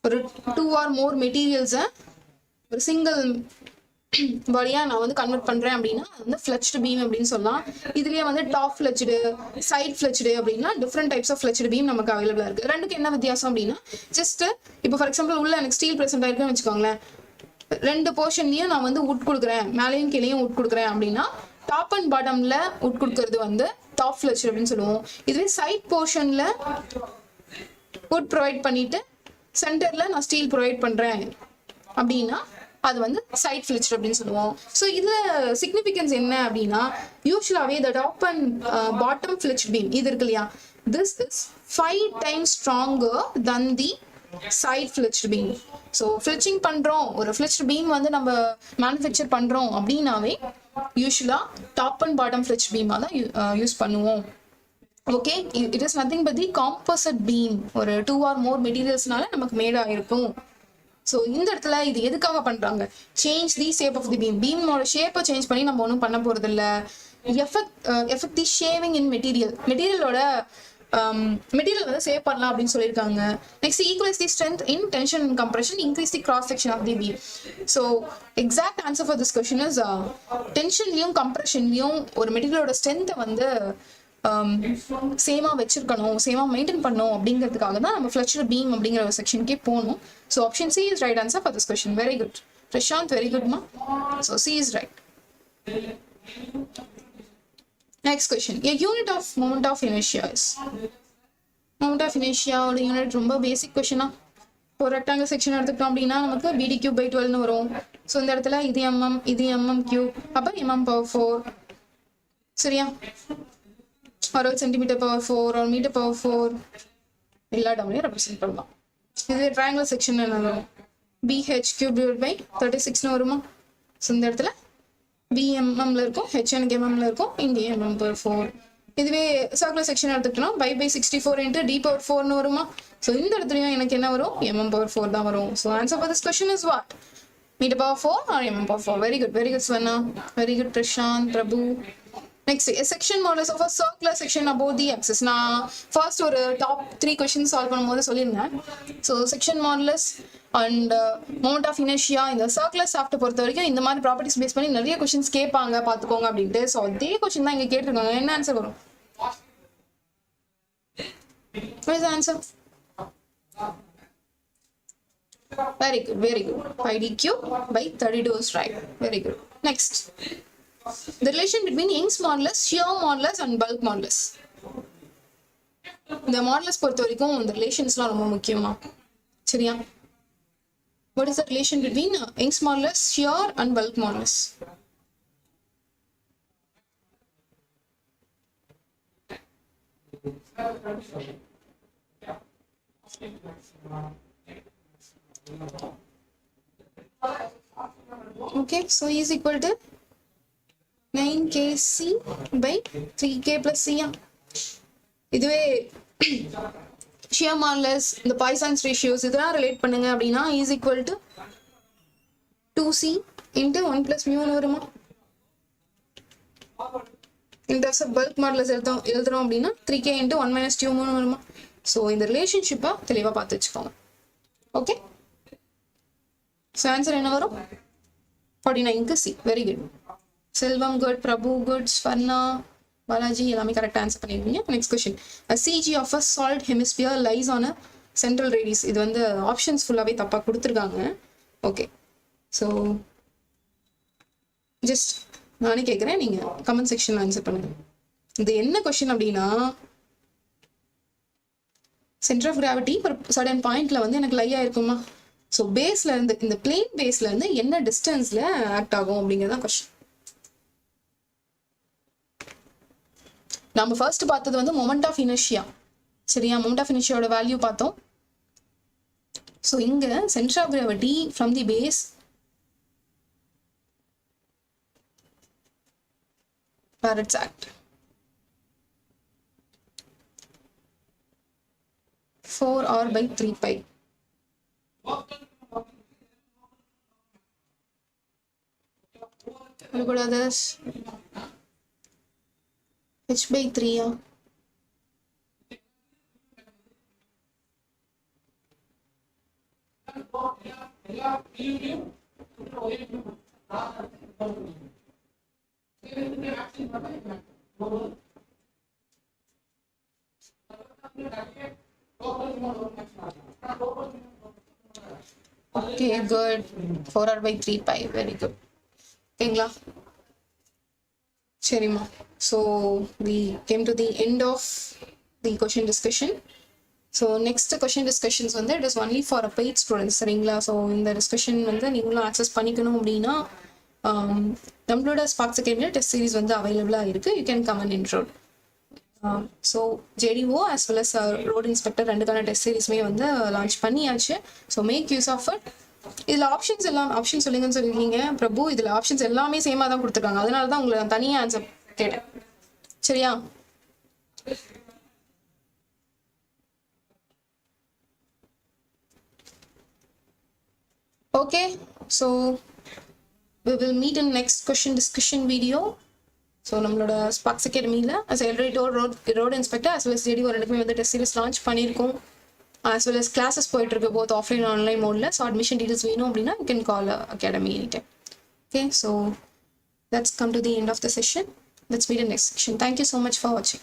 ஒரு 2 or more மெட்டீரியல்ஸ ஒரு சிங்கிள் பாடியா நான் வந்து கன்வெர்ட் பண்றேன் அப்படின்னா அது வந்து fletched beam அப்படின்னு சொல்லலாம். இதுலயே வந்து டாப் fletched, சைட் fletched அப்படின்னா different types of fletched beam நமக்கு அவைலபிளா இருக்கு. ரெண்டுக்கு என்ன வித்தியாசம் அப்படின்னா ஜஸ்ட் இப்போ ஃபார் எக்ஸாம்பிள் உள்ள எனக்கு ஸ்டீல் பிரசன்ட் ஆயிருக்குன்னு வச்சுக்கோங்களேன், ரெண்டு போர்ஷன்லயும் நான் வந்து உட் கொடுக்குறேன், மேலேயும் கீழேயும் உட் கொடுக்குறேன் அப்படின்னா டாப் அண்ட் பாட்டம்ல உட் கொடுக்கறது வந்து டாப் fletched அப்படின்னு சொல்லுவோம். இதுவே சைட் போர்ஷன்ல உட் ப்ரொவைட் பண்ணிட்டு சென்டர்ல நான் ஸ்டீல் ப்ரொவைட் பண்றேன் அப்படின்னா அது வந்து சைட் fletched அப்படின்னு சொல்லுவோம். ஸோ இதுல சிக்னிஃபிகன்ஸ் என்ன அப்படின்னா யூஸ்வலாவே the top and bottom fletched beam இது இருக்கு இல்லையா, this is 5 times stronger than the side fletched beam. So fletching பண்றோம், ஒரு fletched beam வந்து நம்ம மேனுஃபேக்சர் பண்றோம் அப்படின்னாவே யூஸ்வலா top and bottom fletched beam தான் யூஸ் பண்ணுவோம். Okay, it is nothing but the composite beam, ஒரு 2 or more மெட்டீரியல்ஸ்னால நமக்கு மேட் ஆயிருக்கும். ஸோ இந்த இடத்துல இது எதுக்காக பண்றாங்க? Change the shape of the beam. பீமோட ஷேப்பை சேஞ்ச் பண்ணி நம்ம ஒன்றும் பண்ண போறது இல்லை. Effect the saving in material, material வந்து சேவ் பண்ணலாம் அப்படின்னு சொல்லியிருக்காங்க. Next, equalize the strength in tension and compression, increase the cross section of the beam. So exact answer for this question is டென்ஷன்லையும் கம்ப்ரெஷன்லையும் ஒரு மெட்டீரியலோட ஸ்ட்ரென்த்தை வந்து சேமா வச்சிருக்கணும், சேமா மெயின்டைன் பண்ணணும் அப்படிங்கிறதுக்காக தான் நம்ம fletched beam அப்படிங்கிற ஒரு செக்ஷனுக்கே போகணும். So option C is right answer for this question. Very good Prashanth, very குட்மா. So C is right. Next question, a unit of moment of inertia is. Moment of inertia ஓட யூனிட் ரொம்ப பேசிக் கொஸ்டினா. ஒரு rectangle section எடுத்துக்கிட்டோம் அப்படின்னா நமக்கு BD3/12 வரும். So இந்த இடத்துல இது mm, இது mm3, அப்போ mm⁴. சரியா? ஒரு சென்டிமீட்டர் பவர் 4 ஒரு மீட்டர் பவர் 4 எல்லா டேர்ம்லையும் ரெப்ரசென்ட் பண்ணலாம். இதுவே ட்ரையாங்கிள் செக்ஷன் என்ன வரும்? BH3/36 வருமா? ஸோ இந்த இடத்துல BMM-ல இருக்கும், H எனக்கு MM-ல இருக்கும், இங்கே mm⁴. இதுவே சர்க்குலர் செக்ஷன் எடுத்துக்கிட்டோம்னா 5/64 × D⁴ வருமா? ஸோ இந்த இடத்துலையும் எனக்கு என்ன வரும்? mm⁴ தான் வரும். So answer for this question is what? Meter power 4 or mm⁴. Very good Swarna, very good Prashanth, Prabhu. Next, a section modulus of a circular section above the axis. நான் ஃபர்ஸ்ட் ஒரு டாப் 3 கொஸ்டின் சால்வ் பண்ணும்போது சொல்லியிருந்தேன். So section modulus and moment of inertia இந்த சர்க்குலர் ஷாஃப்ட்டை பொறுத்த வரைக்கும் இந்த மாதிரி ப்ராப்பர்ட்டிஸ் பேஸ் பண்ணி நிறைய கொஸ்டின்ஸ் கேட்பாங்க, பார்த்துக்கோங்க அப்படின்ட்டு. ஸோ அதே கொஸ்டின் தான் இங்கே கேட்டிருக்காங்க. என்ன ஆன்சர் வரும்? What is the answer? Very good. 5d³/32 is right. Very good. Next, the relation between Young's modulus, shear modulus and bulk modulus. இந்த மாடுலஸ் பொறுத்த வரைக்கும் இந்த ரிலேஷன்ஸ்லாம் ரொம்ப முக்கியமா? சரியா? What is the relation between Young's modulus, shear and bulk modulus? Okay, so E is equal to 9kc/3k+c. இதுவே shear modulus, இந்த Poisson's ratios இதெல்லாம் ரிலேட் பண்ணுங்க அப்படின்னா E is equal to 2c × 1 + μ வருமா? in terms of bulk modulus எழுதுறோம் அப்படின்னா 3k into 1 minus t 3 வருமா. So இந்த ரிலேஷன்ஷிப்பை தெளிவாக பார்த்து வச்சுக்கோங்க. ஓகே, ஸோ ஆன்சர் என்ன வரும்? 49க்கு C. Very good. Selvam good, Prabhu good, Swarna, Balaji எல்லாமே கரெக்டாக ஆன்சர் பண்ணிருக்கீங்க. Next question. CG of a solid hemisphere lies on a central radius. இது வந்து ஆப்ஷன்ஸ் ஃபுல்லாகவே தப்பாக கொடுத்துருக்காங்க. ஓகே, ஸோ ஜஸ்ட் நானே கேட்குறேன், நீங்கள் கமெண்ட் செக்ஷனில் ஆன்சர் பண்ணுங்க. இது என்ன கொஸ்டின் அப்படின்னா, சென்டர் ஆஃப் கிராவிட்டி ஒரு சடன் பாயிண்ட்ல வந்து எனக்கு லை ஆயிருக்குமா. ஸோ பேஸ்ல இருந்து, இந்த பிளேன் பேஸ்ல இருந்து என்ன டிஸ்டன்ஸ்ல ஆக்ட் ஆகும் அப்படிங்கிறதான் கொஸ்டின். நம்ம ஃபர்ஸ்ட் பார்த்தது வந்து மொமெண்ட் ஆஃப் இனர்ஷியா. சரியா, மொமெண்ட் ஆஃப் இனர்ஷியாவோட வேல்யூ பார்த்தோம். ஸோ இங்க centre of gravity from the base where it's at 4r by 3 pi. What about others? H by 3 yeah. Okay, good. 4r by 3 pi. Very good. ஓகேங்களா? சரிம்மா. So we came to the end of the question discussion. So next question discussions வந்து it is only for a paid students. சரிங்களா? So இந்த discussion வந்து நீங்களும் access பண்ணிக்கணும் அப்படின்னா நம்மளோட ஸ்பார்க்ஸ் அகாடமியில் டெஸ்ட் சீரிஸ் வந்து அவைலபிளாக இருக்குது. You can come and enroll. So JDO as well as road inspector ரெண்டுக்கான டெஸ்ட் சீரிஸ்மே வந்து லான்ச் பண்ணியாச்சு. So make use of it. இதில் ஆப்ஷன் சொல்லுங்கன்னு சொல்லியிருக்கீங்க பிரபு. இதில் ஆப்ஷன்ஸ் எல்லாமே சேமாக தான் கொடுத்துருக்காங்க. அதனால தான் உங்களை நான் தனியாக ஆன்சர் கேட்டேன். சரியா? Okay, so we will meet in next question discussion video. So நம்மளோட ஸ்பார்க்ஸ் அகாடமியில் as already told road inspector as well as JDO ரெண்டுக்குமே வந்து டெஸ்ட் சீரிஸ் லான்ச் பண்ணியிருக்கோம். as well as classes போயிட்டு இருக்கு both offline and online mode. So admission details வேணும் அப்படின்னா you can call academy anytime. Okay, so that's come to the end of the session. Let's meet in next section. Thank you so much for watching.